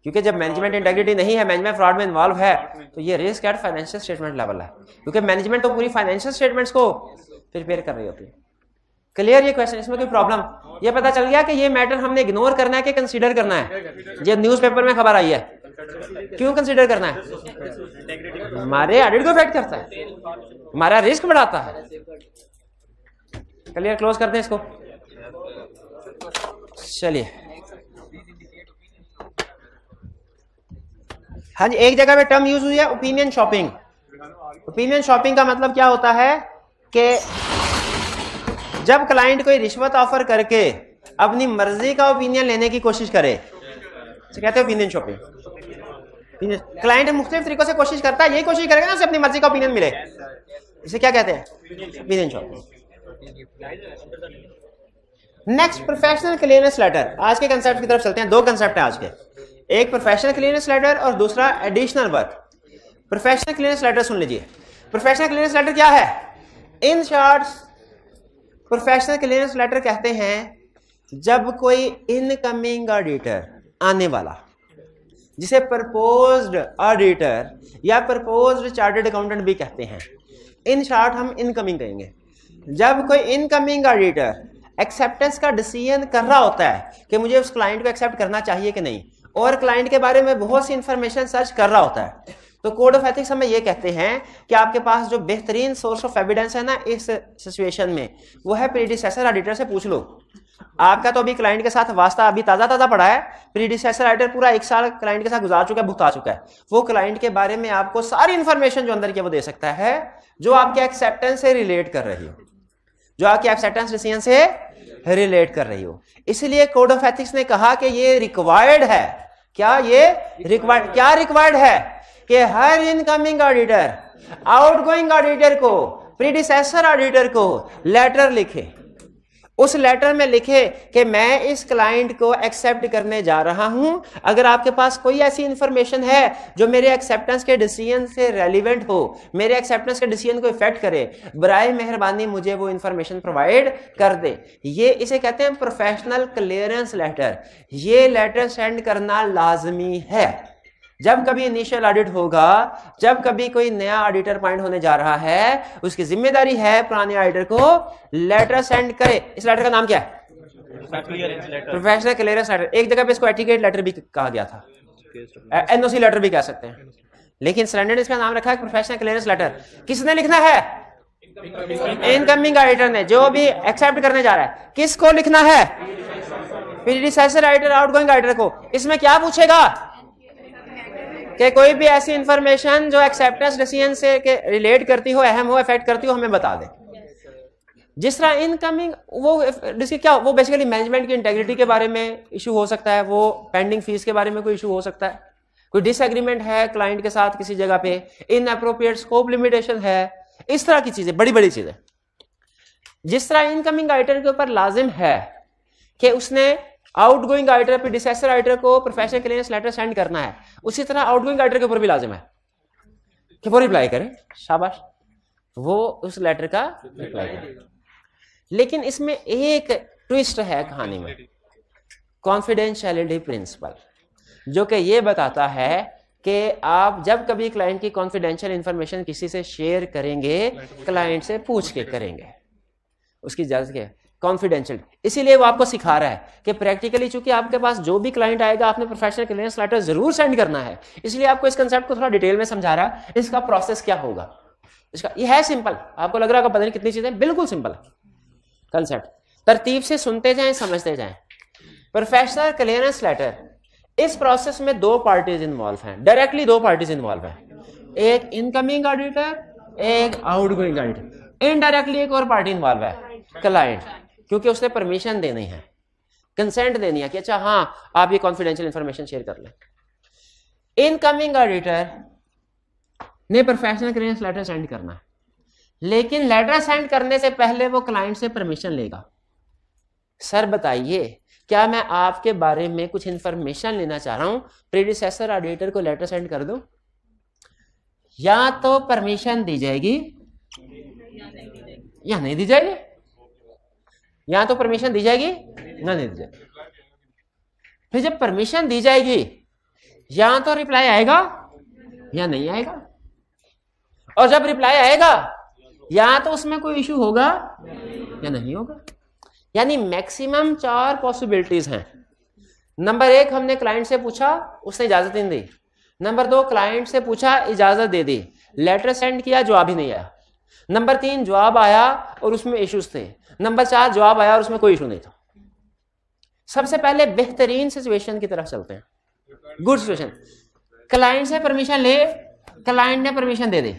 क्योंकि जब मैनेजमेंट इंटेग्रिटी नहीं है, मैनेजमेंट फ्रॉड में इन्वॉल्व है, तो ये risk at financial statement level है, क्योंकि मैनेजमेंट तो पूरी फाइनेंशियल स्टेटमेंट्स को प्रिपेयर कर रही होती है। क्लियर ये क्वेश्चन? इसमें कोई प्रॉब्लम? ये पता चल गया कि ये मैटर हमने इग्नोर करना है कि कंसीडर करना है? ये न्यूज़पेपर में खबर आई है, क्यों कंसीडर करना है? हमारे ऑडिट को इफेक्ट करता है, हमारा रिस्क बढ़ाता है। क्लियर? क्लोज करते हैं इसको। चलिए, हाँ जी, एक जगह पे टर्म यूज हुई है ओपिनियन शॉपिंग। ओपिनियन शॉपिंग का मतलब क्या होता है कि जब क्लाइंट कोई रिश्वत ऑफर करके अपनी मर्जी का ओपिनियन लेने की कोशिश करे, तो कहते हैं ओपिनियन शॉपिंग। क्लाइंट मुख्तलिफ तरीकों से कोशिश करता है, यही कोशिश करेगा ना उसे अपनी मर्जी का ओपिनियन मिले, इसे क्या कहते हैं? Opinion shopping. Next, professional clearance letter. आज के कंसेप्ट की तरफ चलते हैं। दो कंसेप्ट है आज के, एक प्रोफेशनल क्लियरेंस लेटर और दूसरा additional work. Professional clearance letter सुन लीजिए। प्रोफेशनल क्लियरेंस लेटर क्या है? In short, professional clearance letter कहते हैं जब कोई इनकमिंग ऑडिटर आने वाला, जिसे प्रपोज्ड ऑडिटर या प्रपोज्ड चार्टर्ड अकाउंटेंट भी कहते हैं, इन शॉर्ट हम इनकमिंग कहेंगे, जब कोई इनकमिंग ऑडिटर एक्सेप्टेंस का डिसीजन कर रहा होता है कि मुझे उस क्लाइंट को एक्सेप्ट करना चाहिए कि नहीं, और क्लाइंट के बारे में बहुत सी इंफॉर्मेशन सर्च कर रहा होता है, तो कोड ऑफ एथिक्स हमें ये कहते हैं कि आपके पास जो बेहतरीन सोर्स ऑफ एविडेंस है ना इस सिचुएशन में, वो है प्रीडिसेसर ऑडिटर से पूछ लो। आपका तो अभी क्लाइंट के साथ वास्ता अभी ताजा पड़ा है, प्रीडिसेसर ऑडिटर पूरा 1 साल क्लाइंट के साथ गुजार चुका है, भुगता चुका है, वो क्लाइंट के बारे में आपको सारी इंफॉर्मेशन जो अंदर की वो दे सकता है, जो आपके एक्सेप्टेंस से रिलेट कर रही हो, जो आपके एक्सेप्टेंस डिसीजन से रिलेट कर रही हो। इसलिए कोड ऑफ एथिक्स ने कहा कि ये रिक्वायर्ड है। क्या ये रिक्वायर्ड? क्या रिक्वायर्ड है कि हर इनकमिंग ऑडिटर आउटगोइंग ऑडिटर को, प्रीडिसेसर ऑडिटर को लेटर लिखे, उस लेटर में लिखे कि मैं इस क्लाइंट को एक्सेप्ट करने जा रहा हूं, अगर आपके पास कोई ऐसी इंफॉर्मेशन है जो मेरे एक्सेप्टेंस के डिसीजन से रेलिवेंट हो, मेरे एक्सेप्टेंस के डिसीजन को इफेक्ट करे, बराए मेहरबानी मुझे वो इंफॉर्मेशन प्रोवाइड कर दे। ये इसे कहते हैं प्रोफेशनल क्लियरेंस लेटर। ये लेटर सेंड करना लाजमी है। जब कभी इनिशियल ऑडिट होगा, जब कभी कोई नया ऑडिटर अपॉइंट होने जा रहा है, उसकी जिम्मेदारी है पुराने ऑडिटर को लेटर सेंड करे। इस लेटर का नाम क्या है? Professional clearance letter. एक जगह पे इसको एटिकेट लेटर भी कहा गया था, एनओसी लेटर भी कह सकते हैं, लेकिन स्टैंडर्ड इसका नाम रखा है प्रोफेशनल क्लियरेंस लेटर। किसने लिखना है? इनकमिंग ऑडिटर ने, जो भी एक्सेप्ट करने जा रहा है। किसको लिखना है? प्रीडिसेसर ऑडिटर, आउटगोइंग ऑडिटर को। इसमें क्या पूछेगा कि कोई भी ऐसी इंफॉर्मेशन जो एक्सेप्टेंस डिसीजन से रिलेट करती हो, अहम हो, इफेक्ट करती हो, हमें बता दे। जिस तरह इनकमिंग वो बेसिकली मैनेजमेंट की इंटेग्रिटी के बारे में इशू हो सकता है, वो पेंडिंग फीस के बारे में कोई इशू हो सकता है, कोई डिसएग्रीमेंट है क्लाइंट के साथ किसी जगह पे, इनएप्रोप्रिएट स्कोप लिमिटेशन है, इस तरह की चीजें, बड़ी बड़ी चीजें। जिस तरह इनकमिंग ऑडिटर के ऊपर लाजिम है कि उसने आउटगोइंग ऑडिटर, प्रीडिसेसर ऑडिटर को प्रोफेशनल क्लियरेंस लेटर सेंड करना है, उसी तरह आउटगोइंग ऑडिटर के ऊपर भी लाजिम है कि वो रिप्लाई करे। शाबाश, वो उस लेटर का रिप्लाई करे। लेकिन इसमें एक ट्विस्ट है कहानी में, कॉन्फिडेंशियलिटी प्रिंसिपल, जो कि ये बताता है कि आप जब कभी क्लाइंट की कॉन्फिडेंशियल इंफॉर्मेशन किसी से शेयर करेंगे, क्लाइंट से पूछ के करेंगे, उसकी इजाजत के, कॉन्फिडेंशियल। इसीलिए वो आपको सिखा रहा है कि प्रैक्टिकली चूंकि आपके पास जो भी क्लाइंट आएगा आपने प्रोफेशनल क्लियरेंस लेटर जरूर सेंड करना है, इसलिए आपको इस कंसेप्ट को थोड़ा डिटेल में समझा रहा है। इसका प्रोसेस क्या होगा, इसका ये है सिंपल। आपको लग रहा है पता नहीं कितनी चीजें, बिल्कुल सिंपल है कंसेप्ट। तरतीब से सुनते जाएं, समझते जाएं। प्रोफेशनल क्लियरेंस लेटर, इस प्रोसेस में 2 पार्टीज इन्वॉल्व हैं, डायरेक्टली 2 पार्टीज इन्वॉल्व हैं, एक इनकमिंग ऑडिटर, एक आउटगोइंग ऑडिटर। इनडायरेक्टली एक और पार्टी इन्वॉल्व है, क्लाइंट, क्योंकि उसने परमिशन देनी है, कंसेंट देनी है कि अच्छा हाँ आप ये कॉन्फिडेंशियल इंफॉर्मेशन शेयर कर लें। इनकमिंग ऑडिटर ने प्रोफेशनल क्लियरेंस लेटर सेंड करना है, लेकिन लेटर सेंड करने से पहले वो क्लाइंट से परमिशन लेगा। सर बताइए, क्या मैं आपके बारे में कुछ इंफॉर्मेशन लेना चाह रहा हूं, प्रीडिसेसर ऑडिटर को लेटर सेंड कर दूं? या तो परमिशन दी जाएगी या नहीं दी जाएगी, या तो परमिशन दी जाएगी ना नहीं दी जाएगी। फिर जब परमिशन दी जाएगी या तो रिप्लाई आएगा या नहीं आएगा, और जब रिप्लाई आएगा या तो उसमें कोई इशू होगा या नहीं होगा। यानी मैक्सिमम 4 पॉसिबिलिटीज हैं। नंबर 1, हमने क्लाइंट से पूछा, उसने इजाजत नहीं दी। नंबर 2, क्लाइंट से पूछा, इजाजत दे दी, लेटर सेंड किया, जवाब ही नहीं आया। नंबर 3, जवाब आया और उसमें इश्यूज थे। नंबर 4, जवाब आया और उसमें कोई इशू नहीं था। सबसे पहले बेहतरीन सिचुएशन की तरफ चलते हैं, गुड सिचुएशन। क्लाइंट से परमिशन ले, क्लाइंट ने परमिशन दे दी,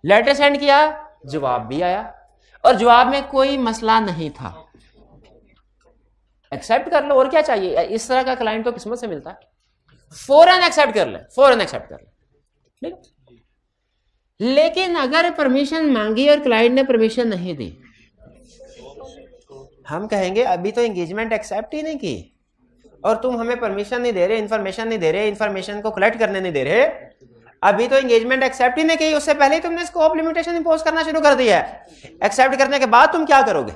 लेटर सेंड किया, जवाब भी आया और जवाब में कोई मसला नहीं था। एक्सेप्ट कर लो, और क्या चाहिए। इस तरह का क्लाइंट तो किस्मत से मिलता है। फौरन एक्सेप्ट कर ले, फौरन एक्सेप्ट कर ले, ठीक। लेकिन अगर परमिशन मांगी और क्लाइंट ने परमिशन नहीं दी, हम कहेंगे अभी तो एंगेजमेंट एक्सेप्ट ही नहीं की और तुम हमें परमिशन नहीं दे रहे, इंफॉर्मेशन नहीं दे रहे, इंफॉर्मेशन को कलेक्ट करने नहीं दे रहे, अभी तो एंगेजमेंट एक्सेप्ट ही नहीं की, उससे पहले ही तुमने स्कोप लिमिटेशन इंपोज करना शुरू कर दिया है। एक्सेप्ट करने के बाद तुम क्या करोगे?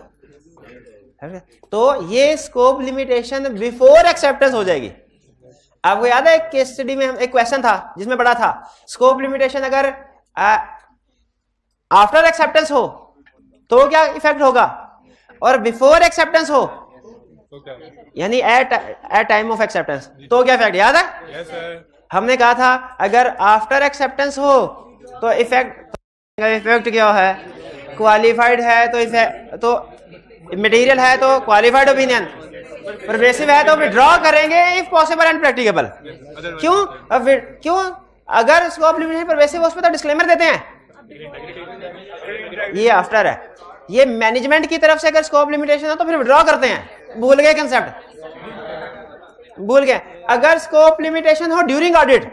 तो ये स्कोप लिमिटेशन बिफोर एक्सेप्टेंस हो जाएगी। आपको याद है एक केस स्टडी में एक क्वेश्चन था जिसमें बड़ा था, स्कोप लिमिटेशन अगर आफ्टर एक्सेप्टेंस हो तो क्या इफेक्ट होगा, और बिफोर एक्सेप्टेंस हो यानी एट टाइम ऑफ एक्सेप्टेंस तो क्या इफेक्ट, याद है? Yes, sir. हमने कहा था अगर आफ्टर एक्सेप्टेंस हो तो इफेक्ट क्या है, क्वालिफाइड है तो इफेक्ट, तो मटेरियल है तो क्वालिफाइड ओपिनियन, परवेसिव है तो विड्रॉ करेंगे इफ पॉसिबल एंड प्रैक्टिकेबल। क्यों? क्यों? अगर स्कोप लिमिटेशन परवेसिव हो उसमें तो डिस्क्लेमर देते हैं, ये आफ्टर है। ये मैनेजमेंट की तरफ से अगर स्कोप लिमिटेशन हो तो फिर विड्रॉ करते हैं। भूल गए कंसेप्ट, भूल गए। अगर स्कोप लिमिटेशन हो ड्यूरिंग ऑडिट,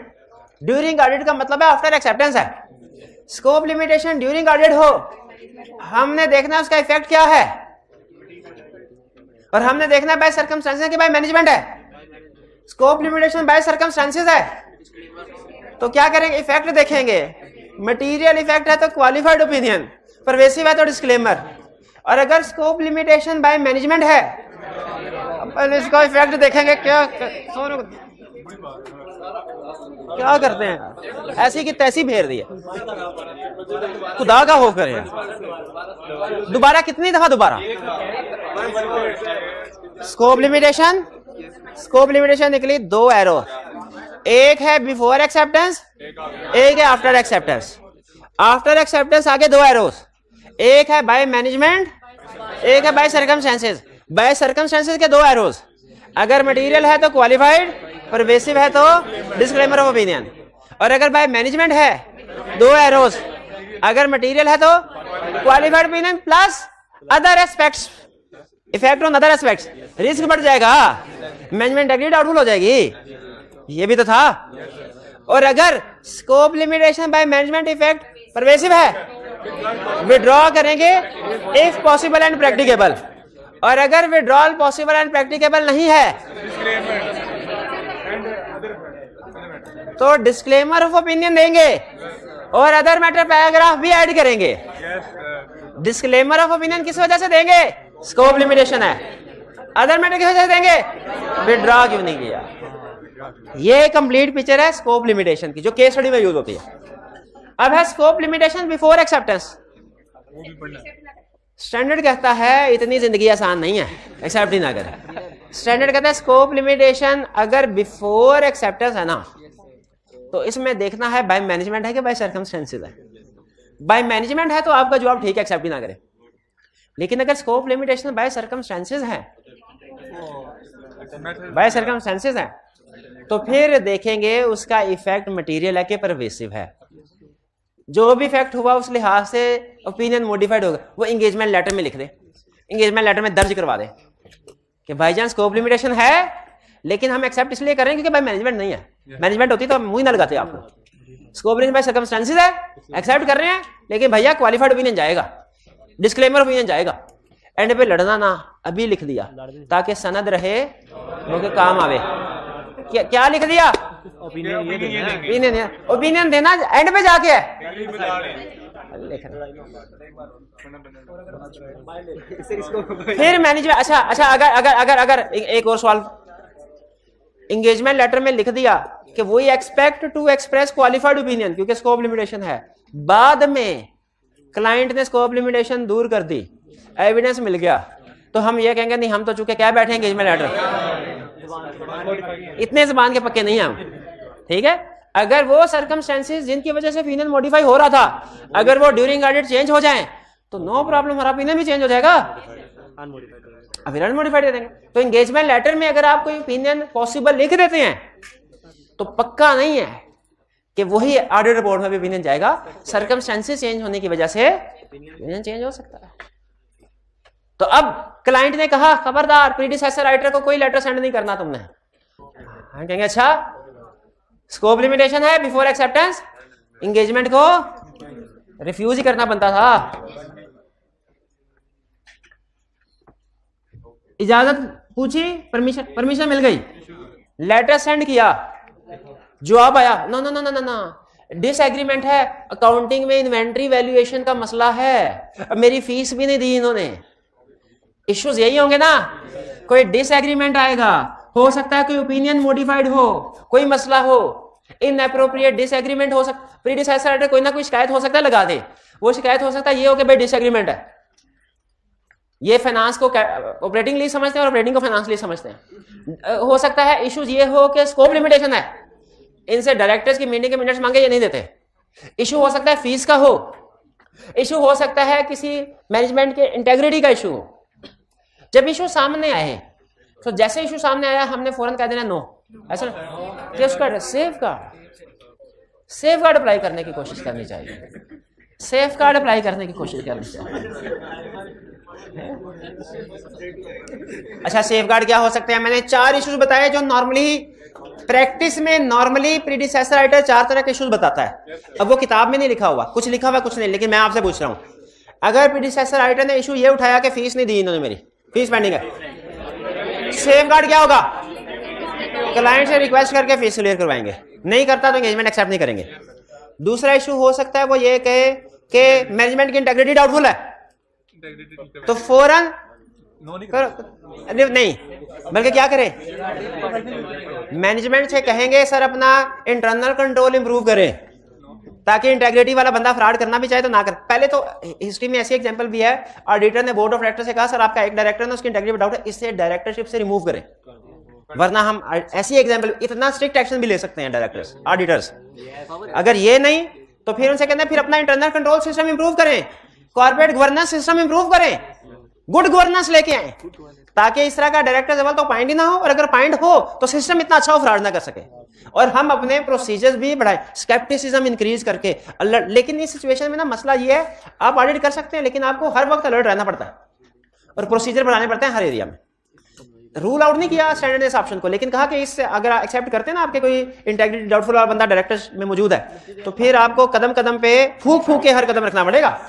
ड्यूरिंग ऑडिट का मतलब है आफ्टर एक्सेप्टेंस है। स्कोप लिमिटेशन ड्यूरिंग ऑडिट हो, हमने देखना उसका इफेक्ट क्या है, और हमने देखना बाय सर्कमस्टेंसेस के बाय मैनेजमेंट है। स्कोप लिमिटेशन बाय सर्कमस्टेंसेस है तो क्या करेंगे, इफेक्ट देखेंगे। मटेरियल इफेक्ट है तो क्वालिफाइड ओपिनियन, परवेसिव है तो डिस्क्लेमर। और अगर स्कोप लिमिटेशन बाय मैनेजमेंट है, पहले इसका इफेक्ट देखेंगे। क्या करते हैं, ऐसी की तैसी फेर दी है, खुदा का हो करे। दोबारा कितनी दफा दोबारा स्कोप लिमिटेशन, स्कोप लिमिटेशन निकली 2 एरो, एक है बिफोर एक्सेप्टेंस, एक है आफ्टर एक्सेप्टेंस। आफ्टर एक्सेप्टेंस आगे 2 एरोस, एक है बाय मैनेजमेंट, एक है बाय सर्कमस्टेंसेस। बाय सर्कमस्टेंसेस के 2 एरोस, अगर मटेरियल है तो क्वालिफाइड, परवेसिव है तो डिस्क्लेमर ऑफ ओपिनियन। और अगर बाय मैनेजमेंट है 2 एरोस, अगर मटेरियल है तो qualified opinion plus other aspects, effect on other aspects. Risk बढ़ जाएगा, मैनेजमेंट इंटेग्रिटी डाउटफुल हो जाएगी, ये भी तो था। और अगर scope limitation by management effect pervasive है, विड्रॉ करेंगे इफ पॉसिबल एंड प्रैक्टिकेबल। और अगर विड्रॉल पॉसिबल एंड प्रैक्टिकेबल नहीं है तो डिस्क्लेमर ऑफ ओपिनियन देंगे और अदर मैटर पैराग्राफ भी ऐड करेंगे। डिस्क्लेमर ऑफ ओपिनियन किस वजह से देंगे, स्कोप लिमिटेशन है। अदर मैटर किस वजह से देंगे, विड्रॉ क्यों नहीं किया। ये कंप्लीट पिक्चर है स्कोप लिमिटेशन की, जो केस स्टडी में यूज होती है। अब है scope limitation before acceptance. Standard कहता है इतनी जिंदगी आसान नहीं है, एक्सेप्ट ही ना करे। स्टैंडर्ड कहता है स्कोप लिमिटेशन अगर बिफोर एक्सेप्टेंस है ना तो इसमें देखना है बाय मैनेजमेंट है कि बाय सर्कमस्टेंसेस है। बाय मैनेजमेंट है तो आपका जवाब ठीक है, एक्सेप्ट ही ना करे। लेकिन अगर स्कोप लिमिटेशन बाय सर्कमस्टेंसेस है, बाय सर्कमस्टेंसेस है, तो फिर देखेंगे उसका इफेक्ट मटेरियल है कि परवेसिव है। जो भी इफेक्ट हुआ उस लिहाज से ओपिनियन मॉडिफाइड होगा, वो एंगेजमेंट लेटर में लिख दे, एंगेजमेंट लेटर में दर्ज करवा दे कि भाईजान स्कोप लिमिटेशन है लेकिन हम एक्सेप्ट इसलिए कर रहे हैं क्योंकि भाई मैनेजमेंट नहीं है। मैनेजमेंट होती तो हम मुंह ही ना लगाते आपको। स्कोप लिमिटेशन बाय सर्कमस्टेंसेस है, एक्सेप्ट कर रहे हैं, लेकिन भैया क्वालिफाइड ओपिनियन जाएगा, डिस्क्लेमर ओपिनियन जाएगा। एंड पे लड़ना ना, अभी लिख दिया ताकि सनद रहे, वो काम आवे। क्या लिख दिया, ओपिनियन देना एंड पे जाके है। फिर मैनेजमेंट, अच्छा अगर एक और सवाल, एंगेजमेंट लेटर में लिख दिया कि वही expect to express qualified opinion, क्योंकि स्कोप लिमिटेशन है। बाद में क्लाइंट ने स्कोप लिमिटेशन दूर कर दी, एविडेंस मिल गया, तो हम ये कहेंगे नहीं, हम तो चूंकि क्या बैठे एंगेजमेंट लेटर, इतने ज़बान के पक्के नहीं हम, ठीक है। अगर वो सर्कमस्टेंसेस जिनकी वजह से ओपिनियन मॉडिफाई हो रहा था, अगर वो ड्यूरिंग ऑडिट चेंज हो जाए तो नो प्रॉब्लम, हमारा ओपिनियन भी चेंज हो जाएगा, फिर अनमोडिफाइड दे देंगे। तो एंगेजमेंट लेटर में अगर आप कोई ओपिनियन पॉसिबल लिख देते हैं तो पक्का नहीं है कि वही ऑडिट रिपोर्ट में भी ओपिनियन जाएगा, सर्कमस्टेंसेस चेंज होने की वजह से ओपिनियन चेंज हो सकता है। तो अब क्लाइंट ने कहा खबरदार प्रीडिसेसर राइटर को कोई लेटर सेंड नहीं करना तुमने। हम कहेंगे अच्छा स्कोप लिमिटेशन है बिफोर एक्सेप्टेंस, एंगेजमेंट को रिफ्यूज ही करना बनता था। इजाजत पूछी, परमिशन मिल गई, लेटर सेंड किया, जवाब आया no no no no no, disagreement है, अकाउंटिंग में इन्वेंट्री वैल्यूएशन का मसला है, अब मेरी फीस भी नहीं दी इन्होंने। इश्यूज यही होंगे ना, कोई डिसएग्रीमेंट आएगा, हो सकता है कोई ओपिनियन मॉडिफाइड हो, कोई मसला हो, इनएप्रोप्रिएट डिसएग्रीमेंट हो सकता, प्रीडिसेसर राइटर कोई ना कोई शिकायत हो सकता है लगा दे, वो शिकायत हो सकता है ये हो कि भाई डिसएग्रीमेंट है, ये फाइनेंस को ऑपरेटिंग लीज समझते हैं और ऑपरेटिंग को फाइनेंस लीज समझते हैं। हो सकता है इश्यूज ये हो कि स्कोप लिमिटेशन है, इनसे डायरेक्टर्स की मीटिंग के मिनट्स मांगे ये नहीं देते। इशू हो सकता है फीस का हो, इशू हो सकता है किसी मैनेजमेंट के इंटेग्रिटी का इशू हो। जब इशू सामने आए तो जैसे इशू सामने आया हमने फौरन कह देना नो, ऐसा सेफ गार्ड अप्लाई करने की कोशिश करनी चाहिए, सेफ गार्ड अप्लाई करने की कोशिश करनी चाहिए। अच्छा सेफ गार्ड क्या हो सकते हैं, मैंने 4 इश्यूज बताए जो नॉर्मली प्रैक्टिस में नॉर्मली प्रीडिसेसर राइटर 4 तरह के इश्यूज बताता है। अब वो किताब में नहीं लिखा हुआ, कुछ लिखा हुआ कुछ नहीं, लेकिन मैं आपसे पूछ रहा हूं, अगर प्रीडिसेसर राइटर ने इशू ये उठाया कि फीस नहीं दी इन्होंने, मेरी फीस पेंडिंग है, सेफ गार्ड क्या होगा, क्लाइंट से रिक्वेस्ट करके फीस क्लियर करवाएंगे, नहीं करता तो एंगेजमेंट एक्सेप्ट नहीं करेंगे। दूसरा इशू हो सकता है वो ये कहे कि मैनेजमेंट की इंटेग्रिटी डाउटफुल है, तो फौरन नहीं बल्कि क्या करें, मैनेजमेंट से कहेंगे सर अपना इंटरनल कंट्रोल इंप्रूव करें, ताकि इंटेग्रिटी वाला बंदा फ्रॉड करना भी चाहे तो ना कर। पहले तो हिस्ट्री में ऐसी एग्जांपल भी है, ऑडिटर ने बोर्ड ऑफ डायरेक्टर से कहा सर आपका एक डायरेक्टर है उसकी इंटेग्रिटी डाउट है, इससे डायरेक्टरशिप से रिमूव करें, वरना हम ऐसी एग्जांपल इतना स्ट्रिक्ट एक्शन भी ले सकते हैं डायरेक्टर्स ऑडिटर्स। अगर ये नहीं तो फिर उनसे कहते हैं फिर अपना इंटरनल कंट्रोल सिस्टम इंप्रूव करें, कॉर्पोरेट गवर्नेंस सिस्टम इंप्रूव करें, गुड गवर्नेंस लेके आए, ताकि इस तरह का डायरेक्टर लेवल तो पॉइंट ही ना हो, और अगर पॉइंट हो तो सिस्टम इतना अच्छा फ्रॉड ना कर सके, और हम अपने प्रोसीजर्स भी बढ़ाएं, स्केप्टिसिज्म इंक्रीज करके अलर्ट। लेकिन इस सिचुएशन में ना मसला ये है, आप ऑडिट कर सकते हैं लेकिन आपको हर वक्त अलर्ट रहना पड़ता है और प्रोसीजर बढ़ाने पड़ते हैं हर एरिया में। रूल आउट नहीं किया स्टैंडर्ड ऑप्शन को, लेकिन कहा कि इससे अगर एक्सेप्ट करते हैं ना आपके कोई इंटेग्रिटी डाउटफुल वाला बंदा डायरेक्टर में मौजूद है, तो फिर आपको कदम कदम पे फूक फूक के हर कदम रखना पड़ेगा,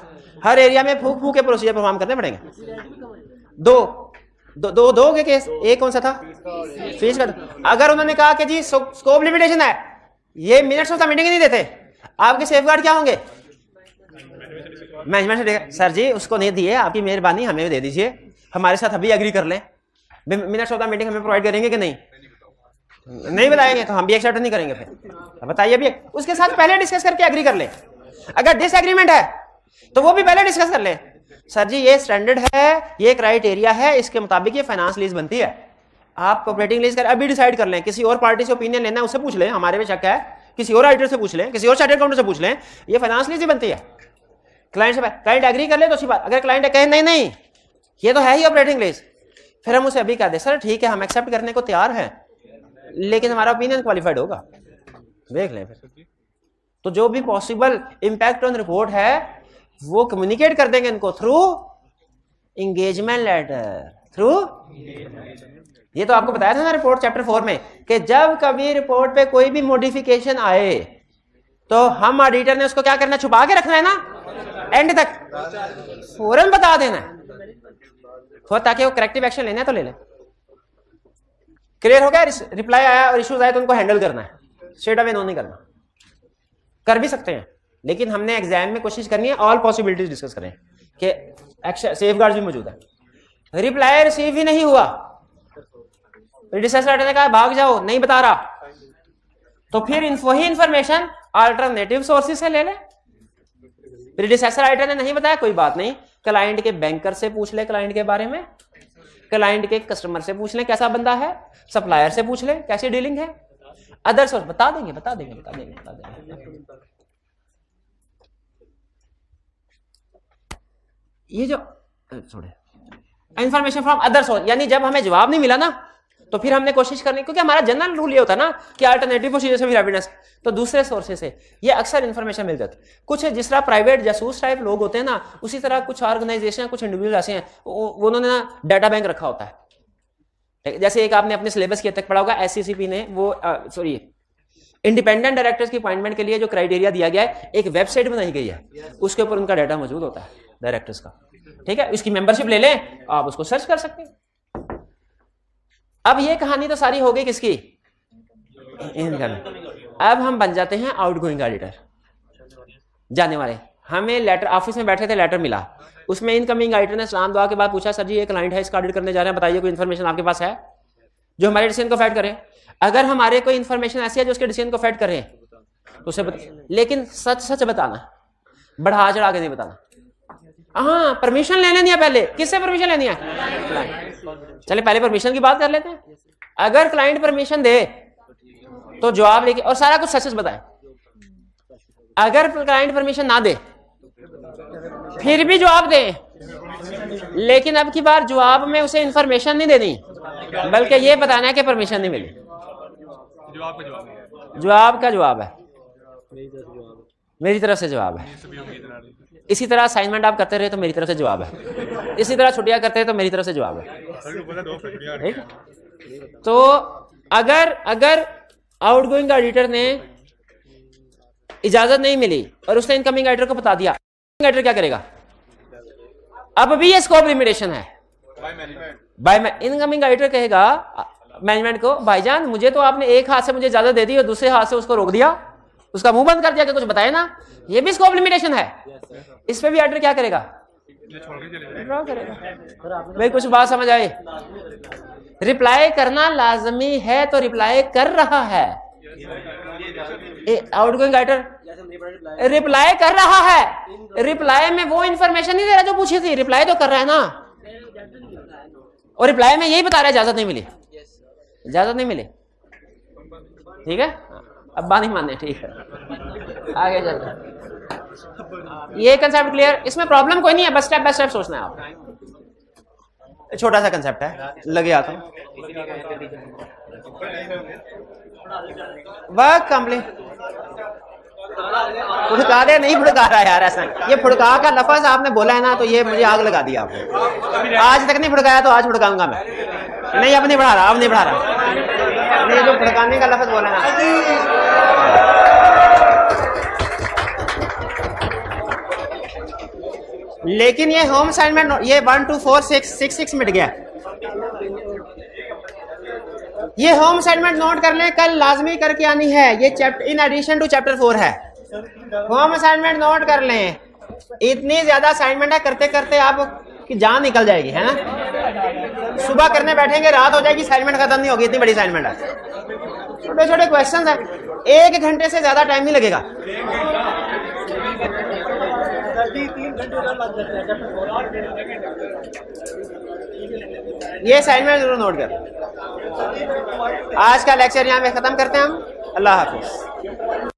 हर एरिया में फूक फूक के प्रोसीजर परफॉर्म करने पड़ेंगे। दो के केस, एक कौन सा था, फीस का। अगर उन्होंने कहा कि जी स्कोप लिमिटेशन है, ये मिनट्स ऑफ द मीटिंग नहीं देते, आपके सेफगार्ड क्या होंगे, मैनेजमेंट से देखा सर जी उसको नहीं दिए, आपकी मेहरबानी हमें भी दे दीजिए, हमारे साथ अभी एग्री कर लें, मिनट्स ऑफ द मीटिंग हमें प्रोवाइड करेंगे कि नहीं, नहीं बताएंगे तो हम भी एक्सेप्ट नहीं करेंगे। फिर बताइए भी उसके साथ पहले डिस्कस करके एग्री कर ले, अगर डिसएग्रीमेंट है तो वो भी पहले डिस्कस कर ले, सर जी ये स्टैंडर्ड है, ये क्राइटेरिया है, इसके मुताबिक ये फाइनेंस लीज बनती है, आप ऑपरेटिंग लीज कर अभी डिसाइड कर लें, किसी और पार्टी से ओपिनियन लेना है उससे पूछ लें, हमारे में शक है, किसी और ऑडिटर से पूछ लें, किसी और चार्टर्ड अकाउंटेंट से पूछ लें, ये फाइनेंस लीज ही बनती है। क्लाइंट से क्लाइंट एग्री कर ले तो अच्छी बात, अगर क्लाइंट कहे नहीं नहीं ये तो है ही ऑपरेटिंग लीज, फिर हम उसे अभी कह दे सर ठीक है हम एक्सेप्ट करने को तैयार हैं, लेकिन हमारा ओपिनियन क्वालिफाइड होगा, देख लें फिर। तो जो भी पॉसिबल इंपैक्ट ऑन रिपोर्ट है वो कम्युनिकेट कर देंगे इनको थ्रू एंगेजमेंट लेटर, थ्रू ये तो आपको बताया था ना रिपोर्ट चैप्टर 4 में कि जब कभी रिपोर्ट पे कोई भी मॉडिफिकेशन आए तो हम ऑडिटर ने उसको क्या करना, छुपा के रखना है ना, एंड तक फौरन बता देना है, ताकि वो करेक्टिव एक्शन लेना है तो ले ले। क्लियर हो गया, रिप्लाई आया और इश्यूज आए तो उनको हैंडल करना है, स्ट्रेट अवे नो नहीं करना, कर भी सकते हैं लेकिन हमने एग्जाम में कोशिश करनी है ऑल पॉसिबिलिटीज डिस्कस करें कि सेफगार्ड्स भी मौजूद है। रिप्लाई रिसीव ही नहीं हुआ, प्रीडिसेसर राइटर ने कहा भाग जाओ नहीं बता रहा, तो फिर वही इंफॉर्मेशन अल्टरनेटिव सोर्सेज से ले ले। प्रीडिसेसर राइटर ने नहीं बताया, कोई बात नहीं, क्लाइंट के बैंकर से पूछ ले क्लाइंट के बारे में, क्लाइंट के कस्टमर से पूछ ले कैसा बंदा है, सप्लायर से पूछ ले कैसी डीलिंग है, अदर सोर्स बता देंगे। ये जो इंफॉर्मेशन फ्रॉम अदर सोर्स, यानी जब हमें जवाब नहीं मिला ना तो फिर हमने कोशिश करनी, क्योंकि हमारा जनरल रूल ये होता है ना कि अल्टरनेटिव प्रोसीजर से फिर एविडेंस, तो दूसरे सोर्सेज से ये अक्सर इंफॉर्मेशन मिल जाती है। कुछ जिस तरह प्राइवेट जासूस टाइप लोग होते हैं ना, उसी तरह कुछ ऑर्गेनाइजेशन, कुछ इंडिविजुअल ऐसे हैं, उन्होंने ना डाटा बैंक रखा होता है। जैसे एक आपने अपने सिलेबस के तक पढ़ा होगा, SCCP ने वो इंडिपेंडेंट डायरेक्टर्स की अपॉइंटमेंट के लिए जो क्राइटेरिया दिया गया है, एक वेबसाइट बनाई गई है, उसके ऊपर उनका डाटा मौजूद होता है डायरेक्टर्स का, ठीक है। उसकी मेंबरशिप ले लें, आप उसको सर्च कर सकते हैं। अब ये कहानी तो सारी हो गई किसकी, इनकमिंग। अब हम बन जाते हैं आउटगोइंग ऑडिटर, जाने वाले। हमें लेटर, ऑफिस में बैठे थे, लेटर मिला, उसमें इनकमिंग ऑडिटर ने सलाम दुआ के बाद पूछा, सर जी ये क्लाइंट है, इसका ऑडिट करने जा रहे हैं, बताइए कोई इन्फॉर्मेशन आपके पास है जो हमारे डिसीजन को अफेक्ट करे। अगर हमारे कोई इन्फॉर्मेशन ऐसी है जो उसके डिसीजन को अफेक्ट करे तो उसे लेकिन सच बताना, बढ़ा चढ़ा के नहीं बताना। हाँ, परमिशन ले लेनी है पहले। किससे परमिशन लेनी है? चले पहले परमिशन की बात कर लेते हैं। अगर क्लाइंट परमिशन दे तो जवाब लेके और सारा कुछ सच बताए। अगर क्लाइंट परमिशन ना दे फिर भी जवाब दे, लेकिन अब की बार जवाब में उसे इंफॉर्मेशन नहीं देनी, बल्कि ये बताना है कि परमिशन नहीं मिली। जवाब का जवाब है, मेरी तरफ से जवाब है। इसी तरह असाइनमेंट आप करते रहे तो मेरी तरफ से जवाब है, इसी तरह छुट्टियां करते रहे तो मेरी तरफ से जवाब है। तो अगर आउटगोइंग ऑडिटर ने इजाजत नहीं मिली और उसने इनकमिंग ऑडिटर को बता दिया, ऑडिटर क्या करेगा? अब भी ये स्कोप लिमिटेशन है। इनकमिंग ऑडिटर कहेगा मैनेजमेंट को, भाईजान मुझे तो आपने एक हाथ से मुझे इजाजत दे दी और दूसरे हाथ से उसको रोक दिया, उसका मुंह बंद कर दिया कि कुछ बताए ना। ये भी स्कोप लिमिटेशन है। इस पे भी ऑडिटर क्या करेगा? भाई कुछ बात समझ आए? रिप्लाई करना लाजमी है तो रिप्लाई कर रहा है। आउटगोइंग ऑडिटर रिप्लाई कर रहा है, रिप्लाई में वो इंफॉर्मेशन नहीं दे रहा जो पूछी थी, रिप्लाई तो कर रहा है ना। और रिप्लाई में यही बता रहा है इजाजत नहीं मिली, इजाजत नहीं मिली, ठीक है। अब बात नहीं मानने, ठीक है, आगे चलते। ये कंसेप्ट क्लियर? इसमें प्रॉब्लम कोई नहीं है, बस स्टेप बाय स्टेप सोचना है आप। छोटा सा कंसेप्ट है, लगे आता हूं। Work complete. फुड़का दे, नहीं फुड़का रहा यार, ऐसा ये फुड़का का लफ्ज आपने बोला है ना, तो ये मुझे आग लगा दिया आपने। आज तक नहीं फुड़काया तो आज फुड़काऊंगा मैं। नहीं, अब नहीं बढ़ा रहा, अब नहीं बढ़ा रहा। नहीं, जो फुड़काने का लफ्ज बोला ना, लेकिन ये होम असाइनमेंट, ये 1 2 4 6 6 6 मिट गया। ये होम असाइनमेंट नोट कर लें, कल लाजमी करके आनी है। ये chapter in addition to chapter 4 है। होम असाइनमेंट नोट कर लें। इतनी ज्यादा असाइनमेंट है, करते करते आप की जान निकल जाएगी, है ना। सुबह करने बैठेंगे रात हो जाएगी, असाइनमेंट खत्म नहीं होगी, इतनी बड़ी असाइनमेंट है। छोटे छोटे क्वेश्चन है, 1 घंटे से ज्यादा टाइम नहीं लगेगा। ये असाइनमेंट जरूर नोट कर। आज का लेक्चर यहाँ पे खत्म करते हैं हम। अल्लाह हाफिज।